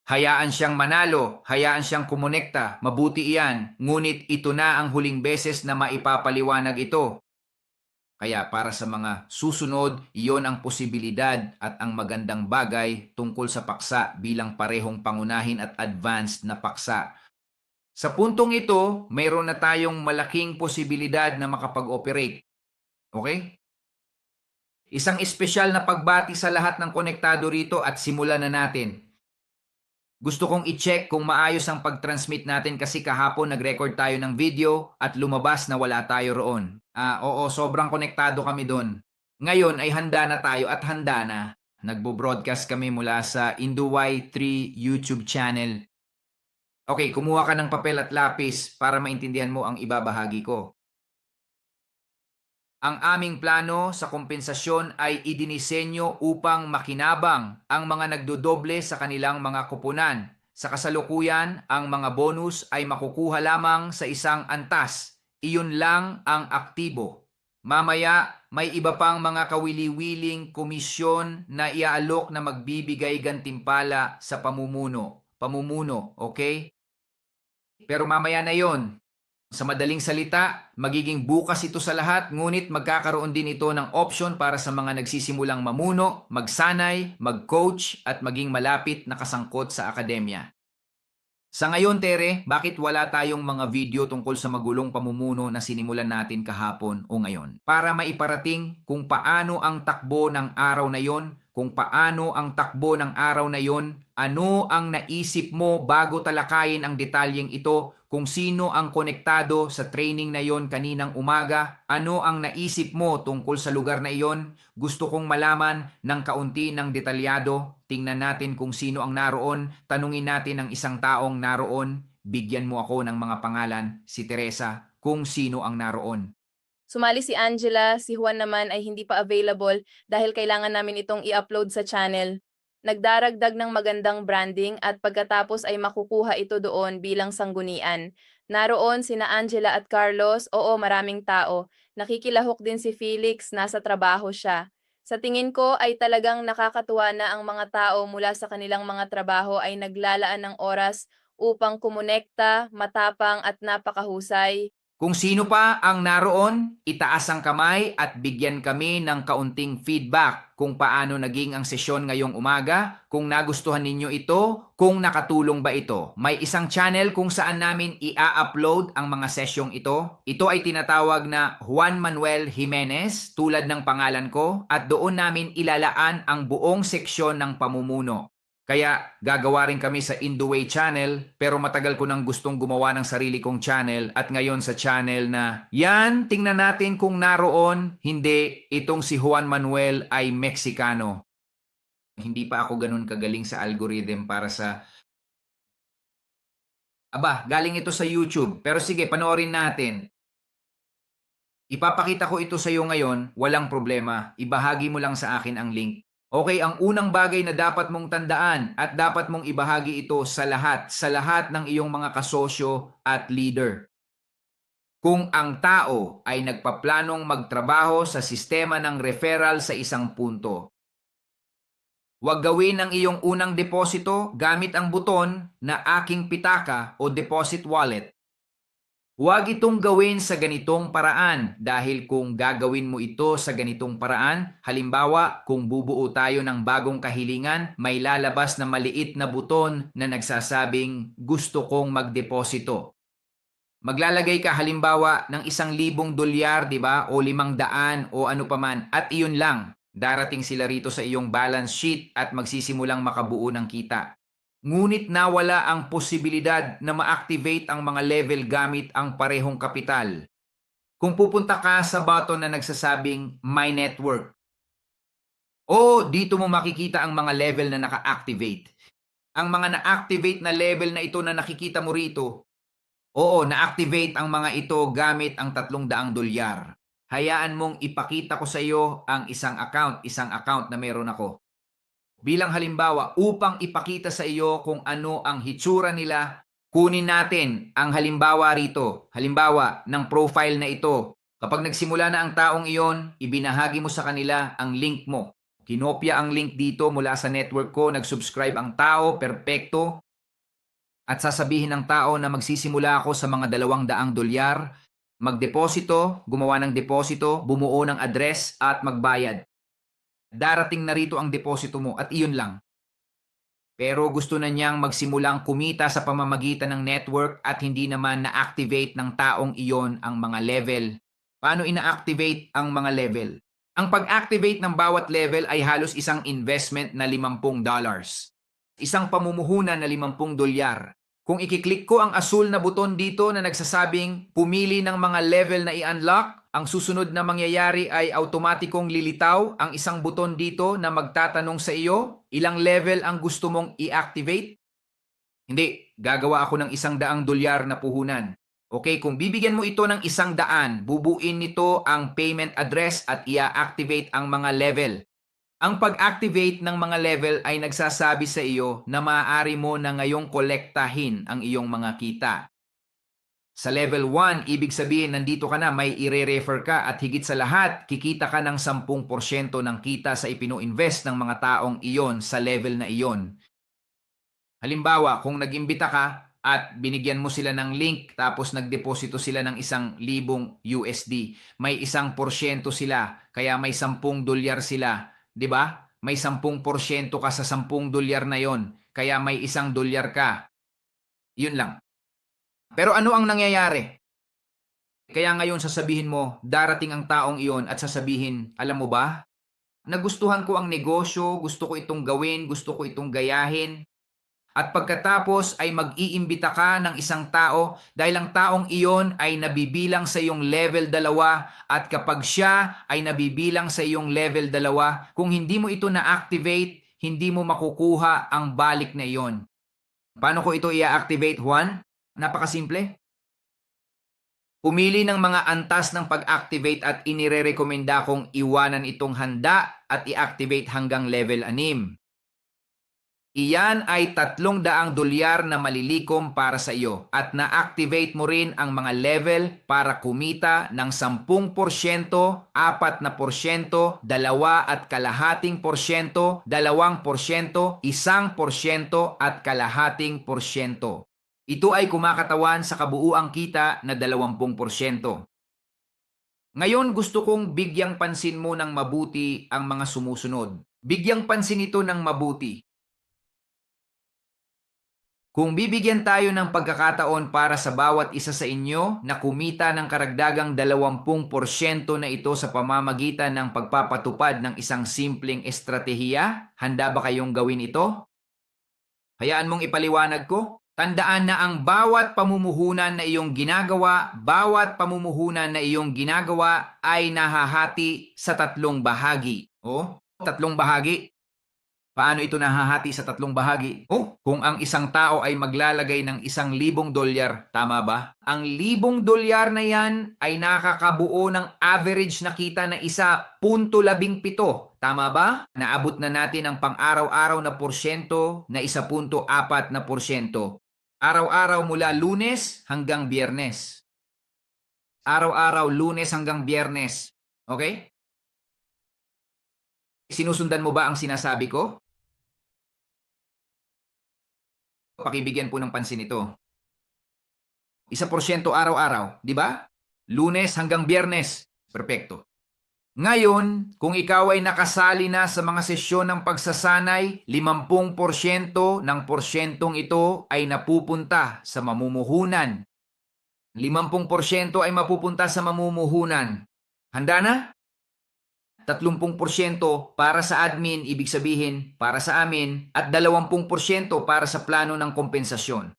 Hayaan siyang manalo, hayaan siyang kumonekta, mabuti iyan, ngunit ito na ang huling beses na maipapaliwanag ito. Kaya para sa mga susunod, iyon ang posibilidad at ang magandang bagay tungkol sa paksa bilang parehong pangunahin at advanced na paksa. Sa puntong ito, mayroon na tayong malaking posibilidad na makapag-operate. Okay? Isang espesyal na pagbati sa lahat ng konektado rito at simulan na natin. Gusto kong i-check kung maayos ang pag-transmit natin kasi kahapon nag-record tayo ng video at lumabas na wala tayo roon. Oo, sobrang konektado kami doon. Ngayon ay handa na tayo at handa na. Nagbo-broadcast kami mula sa Induway 3 YouTube channel. Okay, kumuha ka ng papel at lapis para maintindihan mo ang ibabahagi ko. Ang aming plano sa kompensasyon ay idinisenyo upang makinabang ang mga nagdodoble sa kanilang mga kupunan. Sa kasalukuyan, ang mga bonus ay makukuha lamang sa isang antas. Iyon lang ang aktibo. Mamaya, may iba pang mga kawili-wiling komisyon na iaalok na magbibigay gantimpala sa pamumuno. Pamumuno, okay? Pero mamaya na yon. Sa madaling salita, magiging bukas ito sa lahat, ngunit magkakaroon din ito ng option para sa mga nagsisimulang mamuno, magsanay, mag-coach, at maging malapit na kasangkot sa akademya. Sa ngayon, Tere, bakit wala tayong mga video tungkol sa magulong pamumuno na sinimulan natin kahapon o ngayon? Para maiparating kung paano ang takbo ng araw na yon, kung paano ang takbo ng araw na yon, ano ang naisip mo bago talakayin ang detalyeng ito, kung sino ang konektado sa training na yon kaninang umaga, ano ang naisip mo tungkol sa lugar na iyon, gusto kong malaman ng kaunti ng detalyado. Tingnan natin kung sino ang naroon, tanungin natin ang isang taong naroon, bigyan mo ako ng mga pangalan, si Teresa, kung sino ang naroon. Sumali si Angela, si Juan naman ay hindi pa available dahil kailangan namin itong i-upload sa channel. Nagdaragdag ng magandang branding at pagkatapos ay makukuha ito doon bilang sanggunian. Naroon sina Angela at Carlos, oo maraming tao. Nakikilahok din si Felix, nasa trabaho siya. Sa tingin ko ay talagang nakakatuwa na ang mga tao mula sa kanilang mga trabaho ay naglalaan ng oras upang kumonekta, matapang at napakahusay. Kung sino pa ang naroon, itaas ang kamay at bigyan kami ng kaunting feedback kung paano naging ang sesyon ngayong umaga, kung nagustuhan ninyo ito, kung nakatulong ba ito. May isang channel kung saan namin i-upload ang mga sesyong ito. Ito ay tinatawag na Juan Manuel Jimenez, tulad ng pangalan ko, at doon namin ilalaan ang buong seksyon ng pamumuno. Kaya gagawa rin kami sa Induway channel, pero matagal ko nang gustong gumawa ng sarili kong channel at ngayon sa channel na yan, tingnan natin kung naroon, hindi, itong si Juan Manuel ay Meksikano. Hindi pa ako ganun kagaling sa algorithm para sa... Aba, galing ito sa YouTube, pero sige, panoorin natin. Ipapakita ko ito sa iyo ngayon, walang problema, ibahagi mo lang sa akin ang link. Okay, ang unang bagay na dapat mong tandaan at dapat mong ibahagi ito sa lahat ng iyong mga kasosyo at leader. Kung ang tao ay nagpaplanong magtrabaho sa sistema ng referral sa isang punto, huwag gawin ang iyong unang deposito gamit ang buton na aking pitaka o deposit wallet. Huwag itong gawin sa ganitong paraan dahil kung gagawin mo ito sa ganitong paraan, halimbawa kung bubuo tayo ng bagong kahilingan, may lalabas na maliit na buton na nagsasabing gusto kong magdeposito. Maglalagay ka halimbawa ng $1,000, di ba? O 500 o ano paman at iyon lang. Darating sila rito sa iyong balance sheet at magsisimulang makabuo ng kita. Ngunit nawala ang posibilidad na ma-activate ang mga level gamit ang parehong kapital. Kung pupunta ka sa button na nagsasabing My Network, o dito mo makikita ang mga level na naka-activate. Ang mga na-activate na level na ito na nakikita mo rito, oo, na-activate ang mga ito gamit ang $300. Hayaan mong ipakita ko sa iyo ang isang account na meron ako. Bilang halimbawa, upang ipakita sa iyo kung ano ang hitsura nila, kunin natin ang halimbawa rito. Halimbawa ng profile na ito. Kapag nagsimula na ang taong iyon, ibinahagi mo sa kanila ang link mo. Kinopya ang link dito mula sa network ko, nag-subscribe ang tao, perpekto. At sasabihin ng tao na magsisimula ako sa mga $200, magdeposito, gumawa ng deposito, bumuo ng address at magbayad. Darating na rito ang deposito mo at iyon lang. Pero gusto na niyang magsimulang kumita sa pamamagitan ng network at hindi naman na-activate ng taong iyon ang mga level. Paano ina-activate ang mga level? Ang pag-activate ng bawat level ay halos isang investment na $50. Isang pamumuhunan na $50. Kung ikiklik ko ang asul na buton dito na nagsasabing pumili ng mga level na i-unlock, ang susunod na mangyayari ay automatikong lilitaw ang isang buton dito na magtatanong sa iyo, ilang level ang gusto mong i-activate? Hindi, gagawa ako ng $100 na puhunan. Okay, kung bibigyan mo ito ng 100, bubuin nito ang payment address at i-activate ang mga level. Ang pag-activate ng mga level ay nagsasabi sa iyo na maaari mo na ngayong kolektahin ang iyong mga kita. Sa level 1, ibig sabihin nandito ka na, may ire-refer ka at higit sa lahat, kikita ka ng 10% ng kita sa ipino-invest ng mga taong iyon sa level na iyon. Halimbawa, kung nag-imbita ka at binigyan mo sila ng link tapos nagdeposito sila ng $1,000, may 1% sila, kaya may $10 sila. 'Di ba? May 10% ka sa $10 na yon, kaya may $1 ka. Yun lang. Pero ano ang nangyayari? Kaya ngayon sasabihin mo, darating ang taong iyon at sasabihin, alam mo ba, nagustuhan ko ang negosyo, gusto ko itong gawin, gusto ko itong gayahin. At pagkatapos ay mag-iimbita ka ng isang tao dahil ang taong iyon ay nabibilang sa iyong level 2 at kapag siya ay nabibilang sa iyong level 2, kung hindi mo ito na-activate, hindi mo makukuha ang balik na iyon. Paano ko ito i-activate, Juan? Napakasimple. Pumili ng mga antas ng pag-activate at inirerekomenda kong iwanan itong handa at i-activate hanggang level 6. Iyan ay $300 na malilikom para sa iyo at na-activate mo rin ang mga level para kumita ng 10%, 4%, 2.5%, 2% at kalahating porsyento. Ito ay kumakatawan sa kabuuang kita na 20%. Ngayon gusto kong bigyang pansin mo ng mabuti ang mga sumusunod. Bigyang pansin ito ng mabuti. Kung bibigyan tayo ng pagkakataon para sa bawat isa sa inyo na kumita ng karagdagang 20% na ito sa pamamagitan ng pagpapatupad ng isang simpleng estratehiya, handa ba kayong gawin ito? Hayaan mong ipaliwanag ko. Tandaan na ang bawat pamumuhunan na iyong ginagawa, ay nahahati sa 3 bahagi. O, 3 bahagi. Paano ito nahahati sa 3 bahagi? Kung ang isang tao ay maglalagay ng $1,000, tama ba? Ang $1,000 na yan ay nakakabuo ng average na kita na 1.17. Tama ba? Naabot na natin ang pang-araw-araw na porsyento na 1.4%. Araw-araw mula Lunes hanggang Biyernes. Araw-araw Lunes hanggang Biyernes. Okay? Sinusundan mo ba ang sinasabi ko? Pakibigyan po ng pansin ito. 1% araw-araw, di ba? Lunes hanggang Biyernes. Perpekto. Ngayon, kung ikaw ay nakasali na sa mga sesyon ng pagsasanay, 50% ng porsyentong ito ay napupunta sa mamumuhunan. 50% ay mapupunta sa mamumuhunan. Handa na? 30% para sa admin, ibig sabihin para sa amin, at 20% para sa plano ng kompensasyon.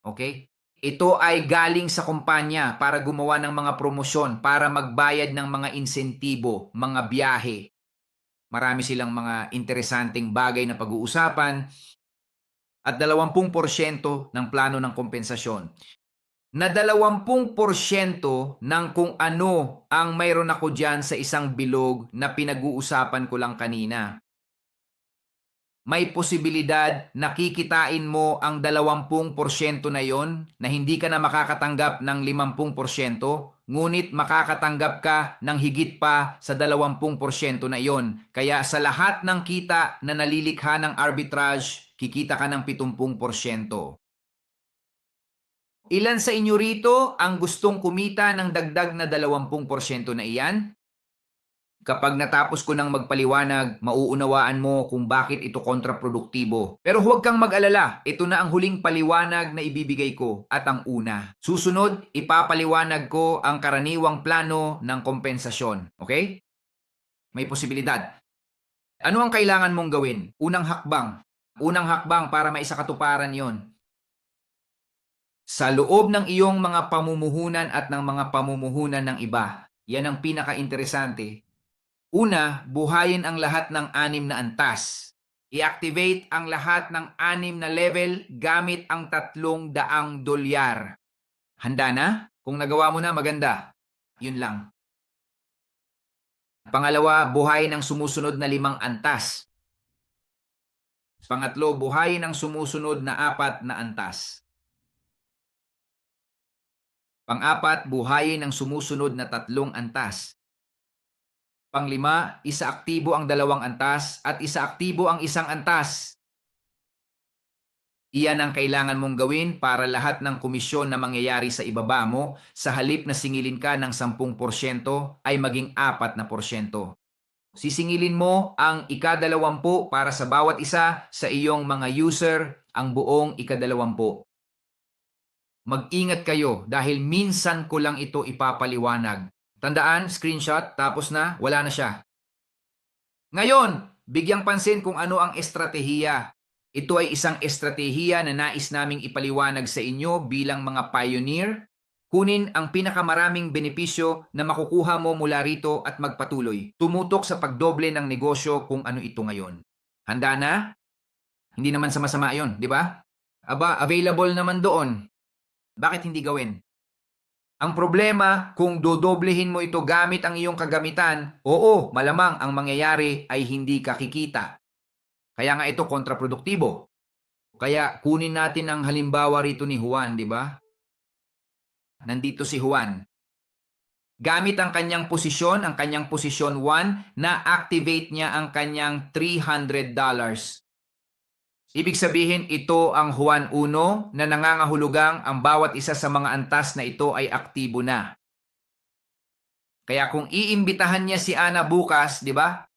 Okay? Ito ay galing sa kumpanya para gumawa ng mga promosyon, para magbayad ng mga insentibo, mga biyahe. Marami silang mga interesanteng bagay na pag-uusapan at 20% ng plano ng kompensasyon. Na 20% ng kung ano ang mayroon ako dyan sa isang bilog na pinag-uusapan ko lang kanina. may posibilidad na kikitain mo ang 20% na yon na hindi ka na makakatanggap ng 50%, ngunit makakatanggap ka ng higit pa sa 20% na yon. Kaya sa lahat ng kita na nalilikha ng arbitrage, kikita ka ng 70%. Ilan sa inyo rito ang gustong kumita ng dagdag na 20% na iyan? Kapag natapos ko ng magpaliwanag, mauunawaan mo kung bakit ito kontraproduktibo. Pero huwag kang mag-alala, ito na ang huling paliwanag na ibibigay ko at ang una. Susunod, ipapaliwanag ko ang karaniwang plano ng kompensasyon. Okay? May posibilidad. Ano ang kailangan mong gawin? Unang hakbang. Unang hakbang para maisakatuparan yon. Sa loob ng iyong mga pamumuhunan at ng mga pamumuhunan ng iba, yan ang pinaka-interesante. Una, buhayin ang lahat ng 6 na antas. I-activate ang lahat ng 6 na level gamit ang $300. Handa na? Kung nagawa mo na, maganda. Yun lang. Pangalawa, buhayin ang sumusunod na 5 antas. Pangatlo, buhayin ang sumusunod na 4 na antas. Pang-apat, buhayin ang sumusunod na 3 antas. Panglima, isaaktibo ang 2 antas at isaaktibo ang 1 antas. Iyan ang kailangan mong gawin para lahat ng komisyon na mangyayari sa ibaba mo sa halip na singilin ka ng 10% ay maging 4%. Sisingilin mo ang ika-20 para sa bawat isa sa iyong mga user, ang buong ika-20. Mag-ingat kayo dahil minsan ko lang ito ipapaliwanag. Tandaan, screenshot, tapos na, wala na siya. Ngayon, bigyang pansin kung ano ang estratehiya. Ito ay isang estratehiya na nais naming ipaliwanag sa inyo bilang mga pioneer. Kunin ang pinakamaraming benepisyo na makukuha mo mula rito at magpatuloy. Tumutok sa pagdoble ng negosyo kung ano ito ngayon. Handa na? Hindi naman sama-sama yon, di ba? Aba, available naman doon. Bakit hindi gawin? Ang problema, kung dodoblehin mo ito gamit ang iyong kagamitan, oo, malamang ang mangyayari ay hindi ka kikita. Kaya nga ito kontraproduktibo. Kaya kunin natin ang halimbawa rito ni Juan, di ba? Nandito si Juan. Gamit ang kanyang posisyon 1, na-activate niya ang kanyang $300. Ibig sabihin, ito ang Juan 1 na nangangahulugang ang bawat isa sa mga antas na ito ay aktibo na. Kaya kung iimbitahan niya si Ana bukas, di ba?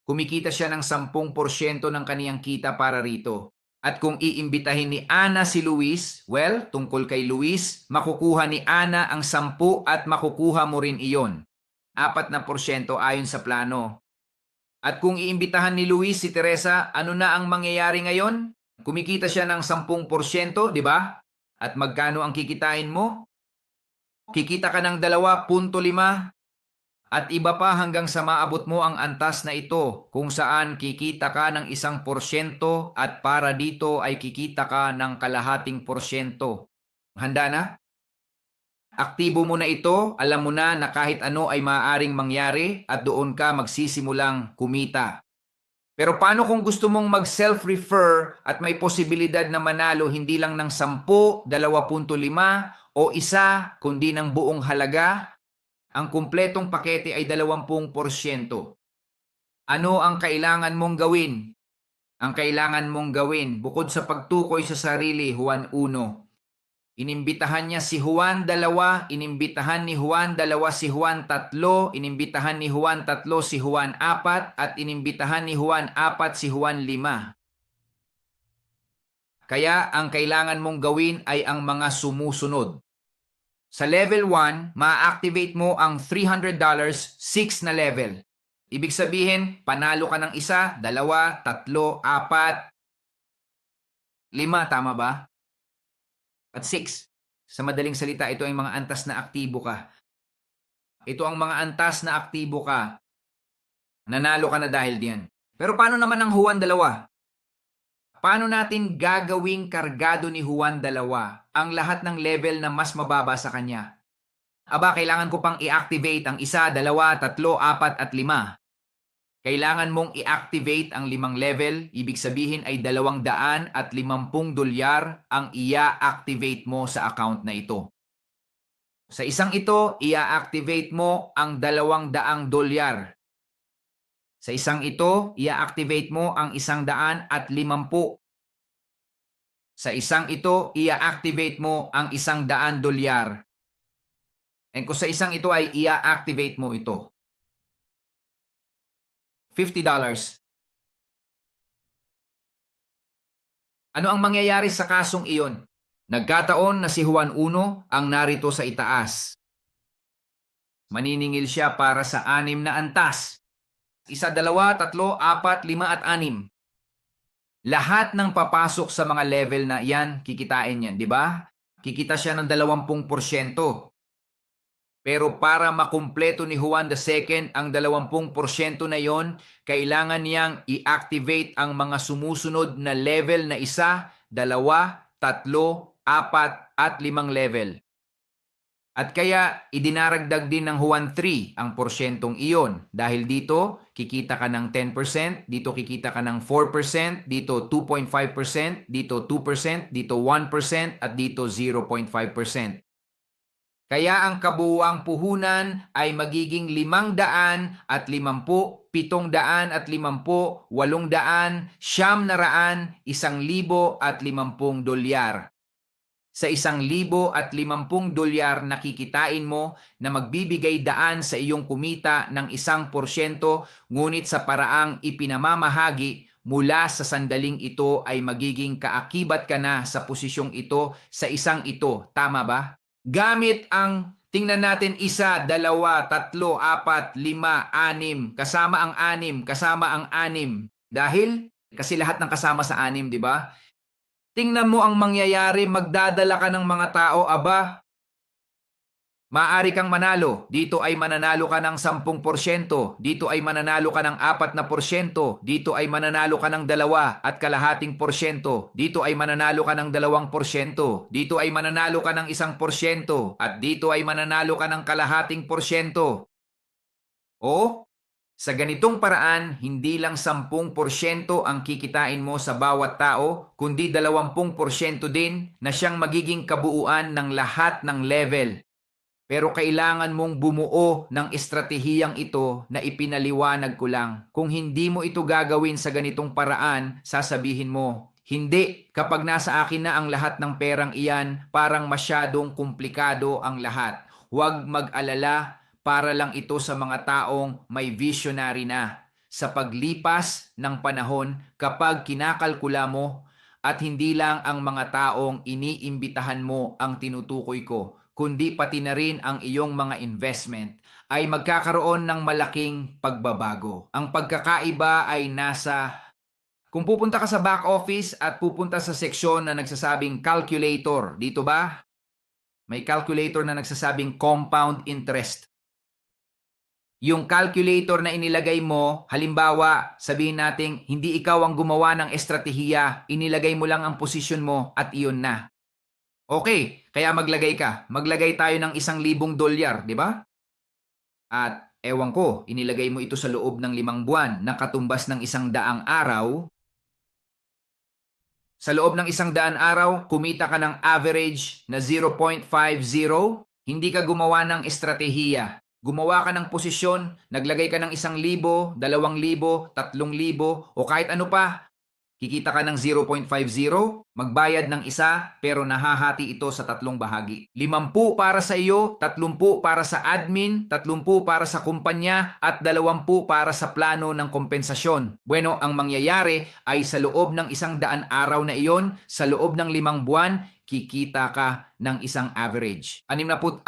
Kumikita siya ng 10% ng kaniyang kita para rito. At kung iimbitahin ni Ana si Luis, well, tungkol kay Luis, makukuha ni Ana ang 10 at makukuha mo rin iyon. 4% ayon sa plano. At kung iimbitahan ni Luis si Teresa, ano na ang mangyayari ngayon? Kumikita siya ng 10%, di ba? At magkano ang kikitain mo? Kikita ka ng 2.5 at iba pa hanggang sa maabot mo ang antas na ito kung saan kikita ka ng 1% at para dito ay kikita ka ng 0.5%. Handa na? Aktibo mo na ito, alam mo na kahit ano ay maaaring mangyari at doon ka magsisimulang kumita. Pero paano kung gusto mong mag-self-refer at may posibilidad na manalo hindi lang ng 10, 2.5 o 1, kundi ng buong halaga? Ang kumpletong pakete ay 20%. Ano ang kailangan mong gawin? Ang kailangan mong gawin, bukod sa pagtukoy sa sarili, Juan 1, inimbitahan niya si Juan 2, inimbitahan ni Juan 2 si Juan 3, inimbitahan ni Juan 3 si Juan 4, at inimbitahan ni Juan 4 si Juan 5. Kaya ang kailangan mong gawin ay ang mga sumusunod. Sa level 1, ma-activate mo ang $300, 6 na level. Ibig sabihin, panalo ka ng 1, 2, 3, 4, 5, tama ba? At 6. Sa madaling salita, ito ay mga antas na aktibo ka. Ito ang mga antas na aktibo ka. Nanalo ka na dahil diyan. Pero paano naman ang Juan 2? Paano natin gagawing kargado ni Juan 2 ang lahat ng level na mas mababa sa kanya? Aba, kailangan ko pang i-activate ang 1, 2, 3, 4 at 5. Kailangan mong i-activate ang 5 level, ibig sabihin ay $250 ang i-activate mo sa account na ito. Sa isang ito, i-activate mo ang $200. Sa isang ito, i-activate mo ang 150. Sa isang ito, i-activate mo ang $100. And kung sa isang ito ay i-activate mo ito, $50. Ano ang mangyayari sa kasong iyon? Nagkataon na si Juan 1 ang narito sa itaas. Maniningil siya para sa 6 na antas. 1, 2, 3, 4, 5 at 6. Lahat ng papasok sa mga level na yan, kikitain yan, di ba? Kikita siya ng 20%. Pero para makumpleto ni Juan II ang 20% na yon, kailangan niyang i-activate ang mga sumusunod na level na 1, 2, 3, 4 at 5 level. At kaya idinaragdag din ng Juan 3 ang porsyentong iyon. Dahil dito, kikita ka ng 10%, dito kikita ka ng 4%, dito 2.5%, dito 2%, dito 1%, at dito 0.5%. Kaya ang kabuuang puhunan ay magiging 550, 750, 800, 900, 1,050 dolyar. Sa $1,050 nakikitain mo na magbibigay daan sa iyong kumita ng 1%, ngunit sa paraang ipinamamahagi mula sa sandaling ito ay magiging kaakibat ka na sa posisyong ito sa isang ito. Tama ba? Gamit ang tingnan natin 1, 2, 3, 4, 5, 6, kasama ang 6, kasama ang 6. Dahil kasi lahat ng kasama sa 6, di ba? Tingnan mo ang mangyayari, magdadala ka ng mga tao, aba, maaari kang manalo. Dito ay mananalo ka ng 10%, dito ay mananalo ka ng 4%, dito ay mananalo ka ng 2.5%, dito ay mananalo ka ng 2%, dito ay mananalo ka ng 1%, at dito ay mananalo ka ng 0.5%. O, sa ganitong paraan, hindi lang 10% ang kikitain mo sa bawat tao, kundi 20% din na siyang magiging kabuuan ng lahat ng level. Pero kailangan mong bumuo ng estratehiyang ito na ipinaliwanag ko lang. Kung hindi mo ito gagawin sa ganitong paraan, sasabihin mo, hindi, kapag nasa akin na ang lahat ng perang iyan, parang masyadong komplikado ang lahat. Huwag mag-alala, para lang ito sa mga taong may visionary na. Sa paglipas ng panahon, kapag kinakalkula mo, at hindi lang ang mga taong iniimbitahan mo ang tinutukoy ko, kundi pati na rin ang iyong mga investment, ay magkakaroon ng malaking pagbabago. Ang pagkakaiba ay nasa kung pupunta ka sa back office at pupunta sa seksyon na nagsasabing calculator, dito ba? May calculator na nagsasabing compound interest. Yung calculator na inilagay mo, halimbawa, sabihin natin, hindi ikaw ang gumawa ng estratehiya, inilagay mo lang ang posisyon mo at iyon na. Okay, kaya maglagay ka. Maglagay tayo ng $1,000, di ba? At ewan ko, inilagay mo ito sa loob ng 5 buwan na katumbas ng 100 araw. Sa loob ng 100 araw, kumita ka ng average na 0.50. Hindi ka gumawa ng estratehiya. Gumawa ka ng posisyon, naglagay ka ng 1,000, 2,000, 3,000, o kahit ano pa. Kikita ka ng 0.50, magbayad ng isa, pero nahahati ito sa 3 bahagi. 50 para sa iyo, 30 para sa admin, 30 para sa kumpanya, at 20 para sa plano ng kompensasyon. Bueno, ang mangyayari ay sa loob ng 100 araw na iyon, sa loob ng 5 buwan, kikita ka ng isang average. 64%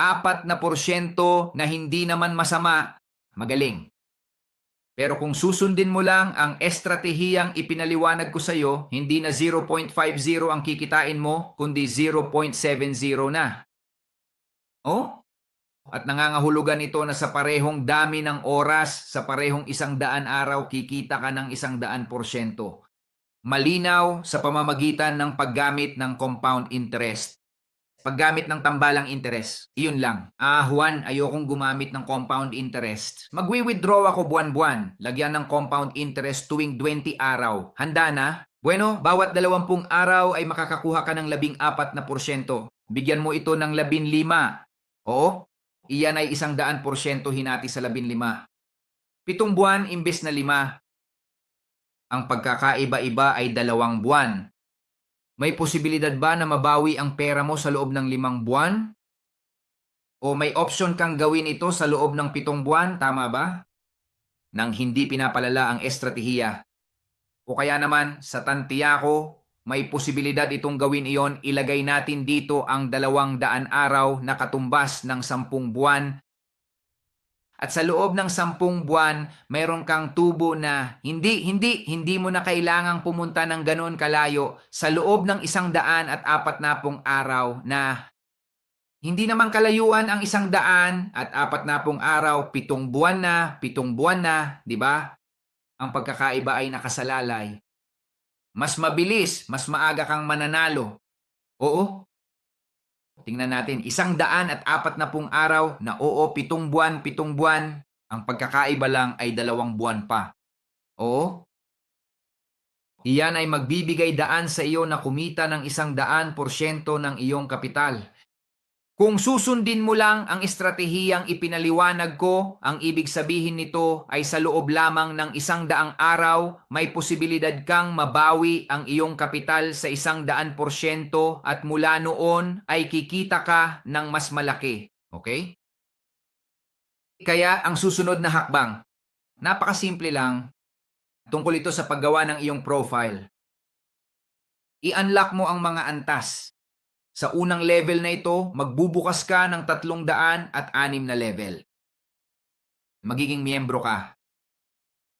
na hindi naman masama. Magaling. Pero kung susundin mo lang ang estratehiyang ipinaliwanag ko sa iyo, hindi na 0.50 ang kikitain mo, kundi 0.70 na. Oh? At nangangahulugan ito na sa parehong dami ng oras, sa parehong 100 araw, kikita ka ng 100%. Malinaw sa pamamagitan ng paggamit ng compound interest. Paggamit ng tambalang interest, iyon lang. Juan, ayokong gumamit ng compound interest. Magwi-withdraw ako buwan-buwan. Lagyan ng compound interest tuwing 20 araw. Handa na? Bueno, bawat 20 araw ay makakakuha ka ng 14%. Bigyan mo ito ng 15. Oo, iyan ay 100% hinati sa 15. 7 buwan imbes na 5. Ang pagkakaiba-iba ay 2 buwan. May posibilidad ba na mabawi ang pera mo sa loob ng 5 buwan? O may option kang gawin ito sa loob ng 7 buwan, tama ba? Nang hindi pinapalala ang estratehiya. O kaya naman, sa tantiyako, may posibilidad itong gawin iyon, ilagay natin dito ang 200 araw na katumbas ng 10 buwan. At sa loob ng 10 buwan, mayroon kang tubo na hindi mo na kailangang pumunta ng ganoon kalayo sa loob ng 140 araw na hindi naman kalayuan ang 140 araw, 7 buwan na, 7 buwan na, di ba? Ang pagkakaiba ay nakasalalay. Mas mabilis, mas maaga kang mananalo. Oo, tingnan natin, 140 araw na oo, 7 buwan, 7 buwan. Ang pagkakaiba lang ay 2 buwan pa. Oo, iyan ay magbibigay daan sa iyo na kumita ng 100% ng iyong kapital. Kung susundin mo lang ang estratehiyang ipinaliwanag ko, ang ibig sabihin nito ay sa loob lamang ng 100 araw, may posibilidad kang mabawi ang iyong kapital sa 100% at mula noon ay kikita ka ng mas malaki. Okay? Kaya ang susunod na hakbang, napakasimple lang, tungkol ito sa paggawa ng iyong profile. I-unlock mo ang mga antas. Sa unang level na ito, magbubukas ka ng 306 na level. Magiging miyembro ka.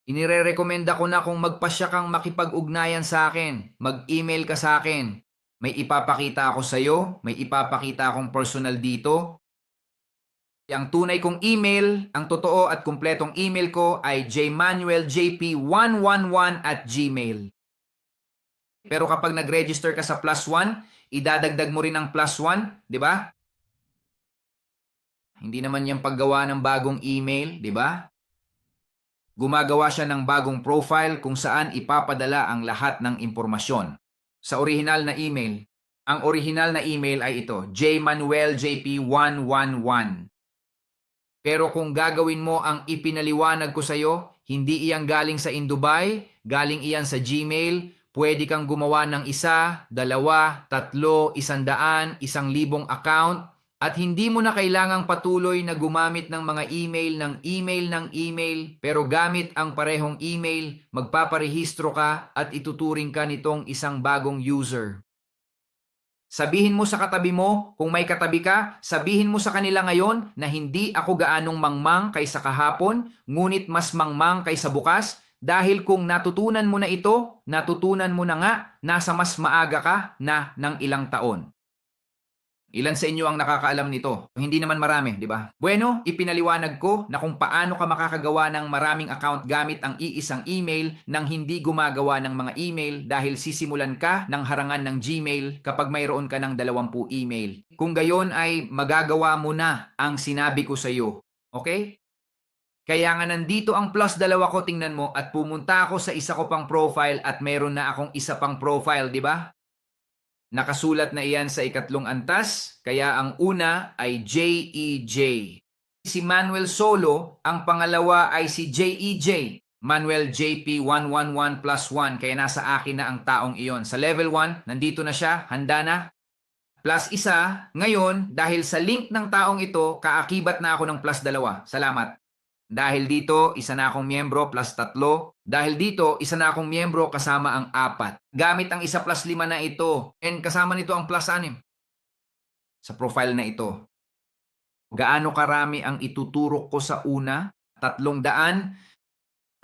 Inirerekomenda ko na kung magpasya kang makipag-ugnayan sa akin, mag-email ka sa akin. May ipapakita ako sa iyo, may ipapakita akong personal dito. Ang tunay kong email, ang totoo at kumpletong email ko ay jmanueljp111@gmail. Pero kapag nag-register ka sa +1, idadagdag mo rin ang +1, di ba? Hindi naman yung paggawa ng bagong email, di ba? Gumagawa siya ng bagong profile kung saan ipapadala ang lahat ng impormasyon. Sa orihinal na email, ang orihinal na email ay ito, jmanueljp111. Pero kung gagawin mo ang ipinaliwanag ko sa iyo, hindi iyan galing sa Indubay, galing iyan sa Gmail, pwede kang gumawa ng 1, 2, 3, 100, 1,000 account at hindi mo na kailangang patuloy na gumamit ng mga email pero gamit ang parehong email, magpaparehistro ka at ituturing ka nitong isang bagong user. Sabihin mo sa katabi mo, kung may katabi ka, sabihin mo sa kanila ngayon na hindi ako gaanong mangmang kaysa kahapon, ngunit mas mangmang kaysa bukas, dahil kung natutunan mo na ito, natutunan mo na nga, nasa mas maaga ka na ng ilang taon. Ilan sa inyo ang nakakaalam nito? Hindi naman marami, di ba? Bueno, ipinaliwanag ko na kung paano ka makakagawa ng maraming account gamit ang iisang email nang hindi gumagawa ng mga email dahil sisimulan ka ng harangan ng Gmail kapag mayroon ka ng 20 email. Kung gayon ay magagawa mo na ang sinabi ko sa iyo. Okay? Kaya nga nandito ang +2 ko, tingnan mo, at pumunta ako sa isa ko pang profile at meron na akong isa pang profile, di ba? Nakasulat na iyan sa ikatlong antas, kaya ang una ay JEJ. Si Manuel Solo, ang pangalawa ay si JEJ. Manuel JP111 plus 1, kaya nasa akin na ang taong iyon. Sa level 1, nandito na siya, handa na. Plus isa, ngayon, dahil sa link ng taong ito, kaakibat na ako ng +2. Salamat. Dahil dito, isa na akong miyembro +3. Dahil dito, isa na akong miyembro kasama ang 4. Gamit ang 1+5 na ito. And kasama nito ang +6. Sa profile na ito. Gaano karami ang ituturok ko sa una? 300.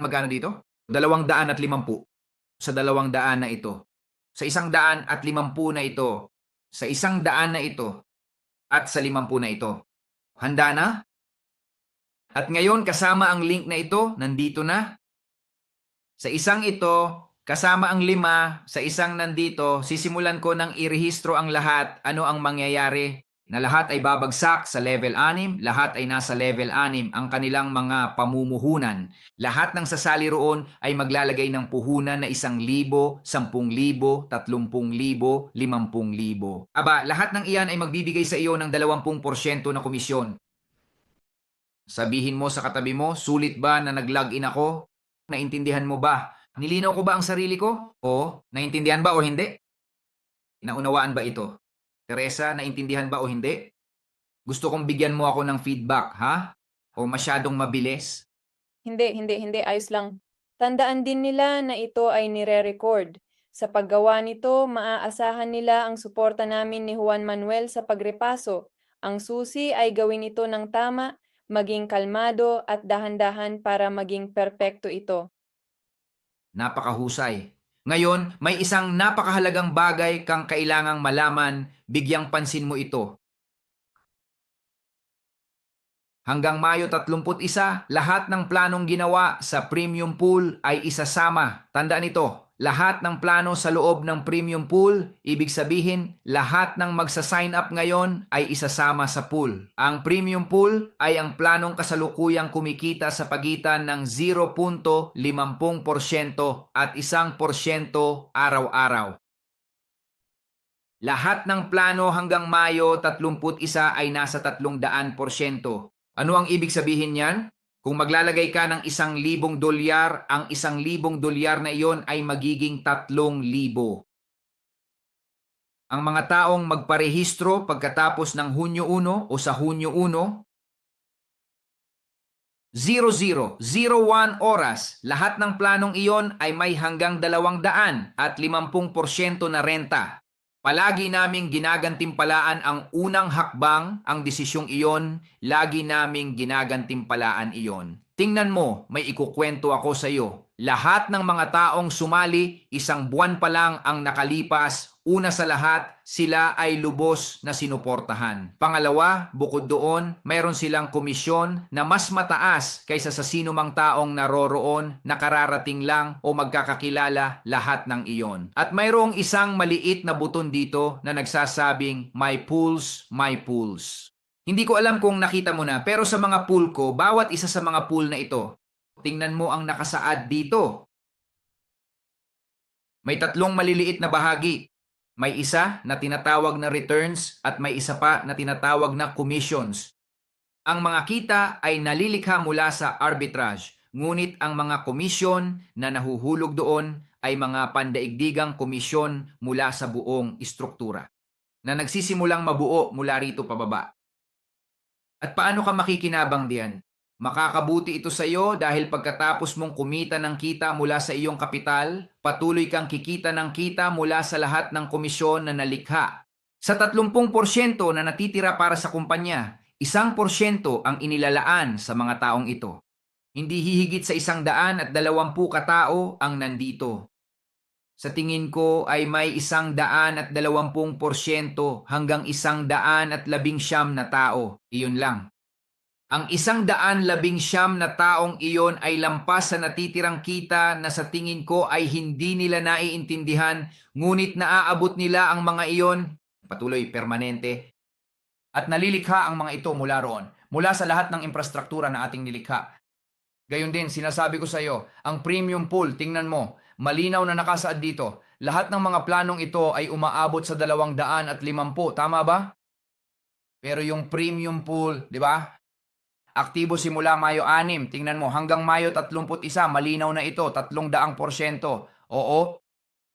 Magkano dito? 250. Sa 200 na ito. Sa 150 na ito. Sa 100 na ito. At sa 50 na ito. Handa na? At ngayon, kasama ang link na ito, nandito na. Sa isang ito, Kasama ang 5 sa isang nandito, sisimulan ko ng irehistro ang lahat. Ano ang mangyayari? Na lahat ay babagsak sa level 6, lahat ay nasa level 6 ang kanilang mga pamumuhunan. Lahat ng sasali roon ay maglalagay ng puhunan na 1,000, 10,000, 30,000, 50,000. Aba, lahat ng iyan ay magbibigay sa iyo ng 20% na komisyon. Sabihin mo sa katabi mo, sulit ba na nag-login ako? Naintindihan mo ba? Nilinaw ko ba ang sarili ko? O, naintindihan ba o hindi? Naunawaan ba ito? Teresa, naintindihan ba o hindi? Gusto kong bigyan mo ako ng feedback, ha? O masyadong mabilis? Hindi, ayos lang. Tandaan din nila na ito ay nire-record. Sa paggawa nito, maaasahan nila ang suporta namin ni Juan Manuel sa pagrepaso. Ang susi ay gawin ito ng tama, maging kalmado at dahan-dahan para maging perpekto ito. Napakahusay. Ngayon, may isang napakahalagang bagay kang kailangang malaman, bigyang pansin mo ito. Hanggang Mayo 31, lahat ng planong ginawa sa premium pool ay isasama. Tandaan ito, lahat ng plano sa loob ng premium pool, ibig sabihin, lahat ng magsa-sign up ngayon ay isasama sa pool. Ang premium pool ay ang planong kasalukuyang kumikita sa pagitan ng 0.50% at 1% araw-araw. Lahat ng plano hanggang Mayo 31 ay nasa 300%. Ano ang ibig sabihin niyan? Kung maglalagay ka ng $1,000, ang $1,000 na iyon ay magiging 3,000. Ang mga taong magparehistro pagkatapos ng Hunyo 1 o sa Hunyo 1, 0001 oras, lahat ng planong iyon ay may hanggang 250% na renta. Palagi naming ginagantimpalaan ang unang hakbang, ang desisyong iyon, lagi naming ginagantimpalaan iyon. Tingnan mo, may ikukwento ako sa iyo. Lahat ng mga taong sumali, 1 buwan pa lang ang nakalipas, una sa lahat, sila ay lubos na sinuportahan. Pangalawa, bukod doon, mayroon silang komisyon na mas mataas kaysa sa sino mang taong naroroon, nakararating lang o magkakakilala lahat ng iyon. At mayroong isang maliit na buton dito na nagsasabing, my pools, my pools. Hindi ko alam kung nakita mo na, pero sa mga pool ko, bawat isa sa mga pool na ito, tingnan mo ang nakasaad dito. May 3 maliliit na bahagi. May isa na tinatawag na returns at may isa pa na tinatawag na commissions. Ang mga kita ay nalilikha mula sa arbitrage, ngunit ang mga komisyon na nahuhulog doon ay mga pandaigdigang komisyon mula sa buong istruktura na nagsisimulang mabuo mula rito pababa. At paano ka makikinabang diyan? Makakabuti ito sa iyo dahil pagkatapos mong kumita ng kita mula sa iyong kapital, patuloy kang kikita ng kita mula sa lahat ng komisyon na nalikha. Sa 30% na natitira para sa kumpanya, 1% ang inilalaan sa mga taong ito. Hindi hihigit sa 120 katao ang nandito. Sa tingin ko ay may 120% hanggang 119 na tao. Iyon lang. Ang 119 na taong iyon ay lampas sa natitirang kita na sa tingin ko ay hindi nila naiintindihan, ngunit naaabot nila ang mga iyon, patuloy permanente, at nalilikha ang mga ito mula roon, mula sa lahat ng infrastruktura na ating nilikha. Gayon din, sinasabi ko sa iyo, ang premium pool, tingnan mo, malinaw na nakasaad dito, lahat ng mga planong ito ay umaabot sa 250, tama ba? Pero yung premium pool, di ba? Aktibo simula Mayo 6, tingnan mo, hanggang Mayo 31, malinaw na ito, 300%. Oo,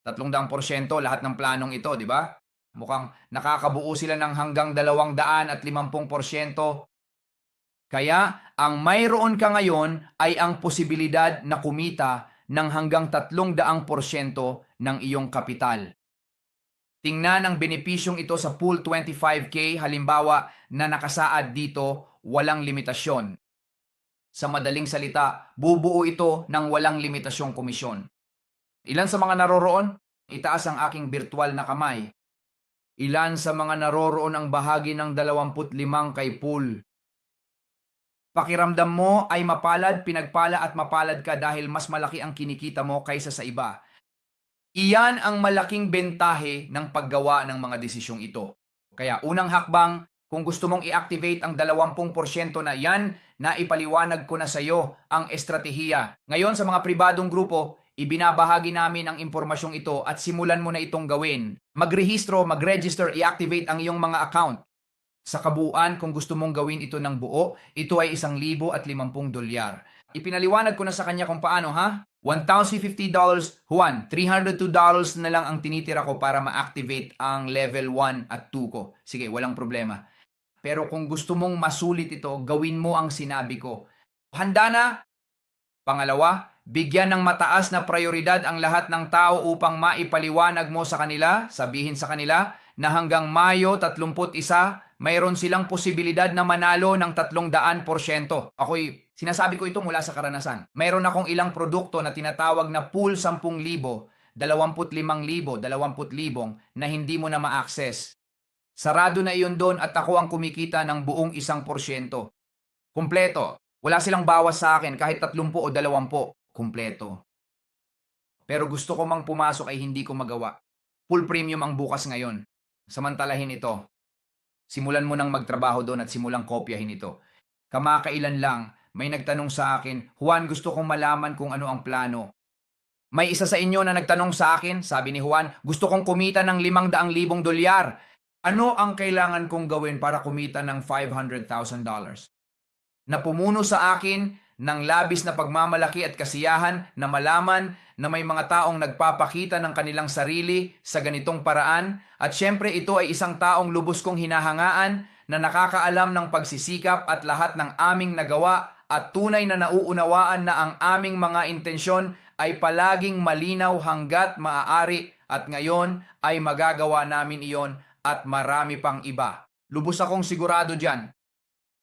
300% lahat ng planong ito, di ba? Mukhang nakakabuo sila ng hanggang 250%. Kaya, ang mayroon ka ngayon ay ang posibilidad na kumita ng hanggang 300% ng iyong kapital. Tingnan ang benepisyong ito sa pool 25K, halimbawa na nakasaad dito, walang limitasyon. Sa madaling salita, bubuo ito ng walang limitasyong komisyon. Ilan sa mga naroroon? Itaas ang aking virtual na kamay. Ilan sa mga naroroon ang bahagi ng 25 kay pool? Pakiramdam mo ay mapalad, pinagpala at mapalad ka dahil mas malaki ang kinikita mo kaysa sa iba. Iyan ang malaking bentahe ng paggawa ng mga desisyong ito. Kaya unang hakbang, kung gusto mong i-activate ang 20% na yan, na ipaliwanag ko na sa iyo ang estratehiya. Ngayon sa mga pribadong grupo, ibinabahagi namin ang impormasyong ito at simulan mo na itong gawin. Magrehistro, mag-register, i-activate ang iyong mga account. Sa kabuuan, kung gusto mong gawin ito ng buo, ito ay $1,050. Ipinaliwanag ko na sa kanya kung paano, ha? $1,050, Juan, $302 na lang ang tinitira ko para ma-activate ang level 1 at 2 ko. Sige, walang problema. Pero kung gusto mong masulit ito, gawin mo ang sinabi ko. Handa na? Pangalawa, bigyan ng mataas na prioridad ang lahat ng tao upang maipaliwanag mo sa kanila, sabihin sa kanila, na hanggang Mayo 31, mayroon silang posibilidad na manalo ng 300%. Ako'y sinasabi ko ito mula sa karanasan. Mayroon akong ilang produkto na tinatawag na pool 10,000, 25,000, 20,000 na hindi mo na ma-access. Sarado na iyon doon at ako ang kumikita ng buong 1%. Kumpleto. Wala silang bawas sa akin kahit 30 o 20. Kumpleto. Pero gusto ko mang pumasok ay hindi ko magawa. Full premium ang bukas ngayon. Samantalahin ito. Simulan mo nang magtrabaho doon at simulang kopyahin ito. Kamakailan lang, may nagtanong sa akin, Juan, gusto kong malaman kung ano ang plano. May isa sa inyo na nagtanong sa akin, sabi ni Juan, gusto kong kumita ng $500,000. Ano ang kailangan kong gawin para kumita ng $500,000? Na pumuno sa akin ng labis na pagmamalaki at kasiyahan na malaman na may mga taong nagpapakita ng kanilang sarili sa ganitong paraan at syempre ito ay isang taong lubos kong hinahangaan na nakakaalam ng pagsisikap at lahat ng aming nagawa at tunay na nauunawaan na ang aming mga intensyon ay palaging malinaw hanggat maaari at ngayon ay magagawa namin iyon at marami pang iba. Lubos akong sigurado dyan.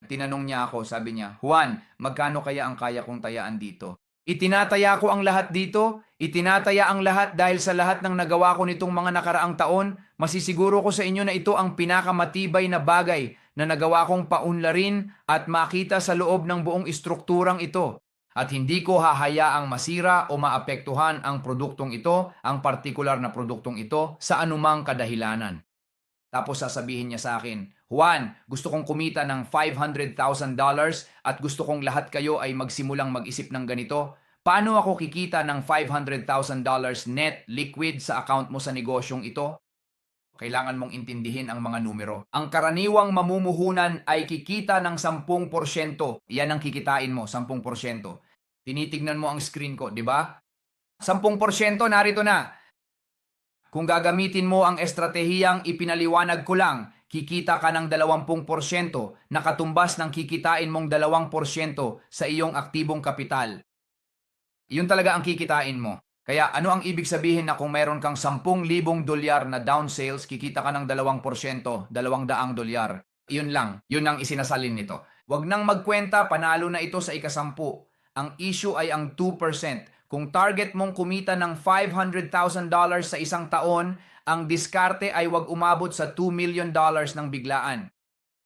Tinanong niya ako, sabi niya, Juan, magkano kaya ang kaya kong tayaan dito? Itinataya ko ang lahat dito, itinataya ang lahat dahil sa lahat ng nagawa ko nitong mga nakaraang taon, masisiguro ko sa inyo na ito ang pinakamatibay na bagay na nagawa kong paunlarin at makita sa loob ng buong istrukturang ito. At hindi ko hahayaang masira o maapektuhan ang produktong ito, ang partikular na produktong ito, sa anumang kadahilanan. Tapos sasabihin niya sa akin, Juan, gusto kong kumita ng $500,000 at gusto kong lahat kayo ay magsimulang mag-isip ng ganito. Paano ako kikita ng $500,000 net liquid sa account mo sa negosyong ito? Kailangan mong intindihin ang mga numero. Ang karaniwang mamumuhunan ay kikita ng 10%. Yan ang kikitain mo, 10%. Tinitignan mo ang screen ko, di ba? 10% narito na. Kung gagamitin mo ang estratehiyang ipinaliwanag ko lang, kikita ka ng 20% na katumbas ng kikitain mong 2% sa iyong aktibong kapital. Iyon talaga ang kikitain mo. Kaya ano ang ibig sabihin na kung mayroon kang $10,000 na down sales, kikita ka ng 2%, $200. Iyon lang, yun ang isinasalin nito. Huwag nang magkwenta, panalo na ito sa ikasampu. Ang issue ay ang 2%. Kung target mong kumita ng $500,000 sa isang taon, ang diskarte ay wag umabot sa $2 million ng biglaan.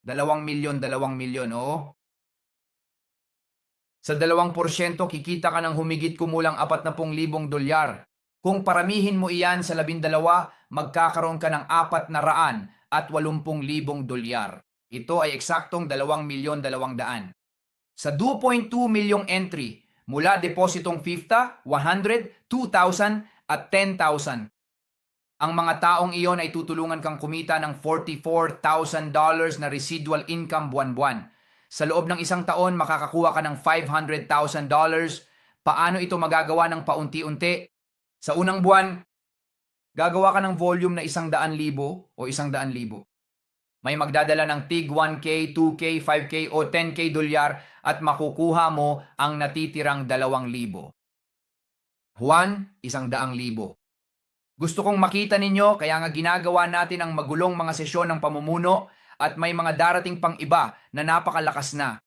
2 milyon, 2 milyon, oo. Sa 2%, kikita ka ng humigit kumulang $40,000. Kung paramihin mo iyan sa 12, magkakaroon ka ng $480,000. Ito ay eksaktong 2,200,000. Sa 2.2 milyong entry, mula depositong 50, 100, 2,000 at 10,000. Ang mga taong iyon ay tutulungan kang kumita ng $44,000 na residual income buwan-buwan. Sa loob ng isang taon, makakakuha ka ng $500,000. Paano ito magagawa ng paunti-unti? Sa unang buwan, gagawa ka ng volume na 100,000 o 100,000. May magdadala ng tig 1K, 2K, 5K o 10K dolyar at makukuha mo ang natitirang 2,000. Juan, 100,000. Gusto kong makita ninyo kaya nga ginagawa natin ang magulong mga sesyon ng pamumuno at may mga darating pang iba na napakalakas na.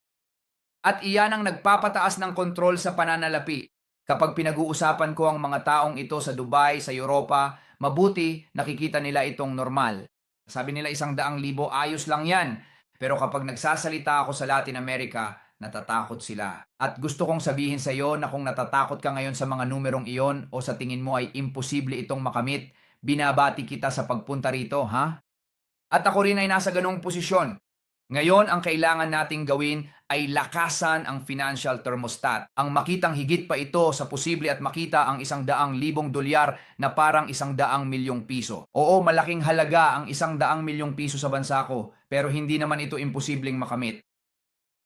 At iyan ang nagpapataas ng kontrol sa pananalapi. Kapag pinag-uusapan ko ang mga taong ito sa Dubai, sa Europa, mabuti nakikita nila itong normal. Sabi nila 100,000, ayos lang yan. Pero kapag nagsasalita ako sa Latin America, natatakot sila. At gusto kong sabihin sa iyo na kung natatakot ka ngayon sa mga numerong iyon o sa tingin mo ay imposible itong makamit, binabati kita sa pagpunta rito, ha? At ako rin ay nasa ganong posisyon. Ngayon, ang kailangan nating gawin ay lakasan ang financial thermostat. Ang makitang higit pa ito sa posible at makita ang 100,000 dolyar na parang 100,000,000 piso. Oo, malaking halaga ang 100,000,000 piso sa bansa ko, pero hindi naman ito imposibleng makamit.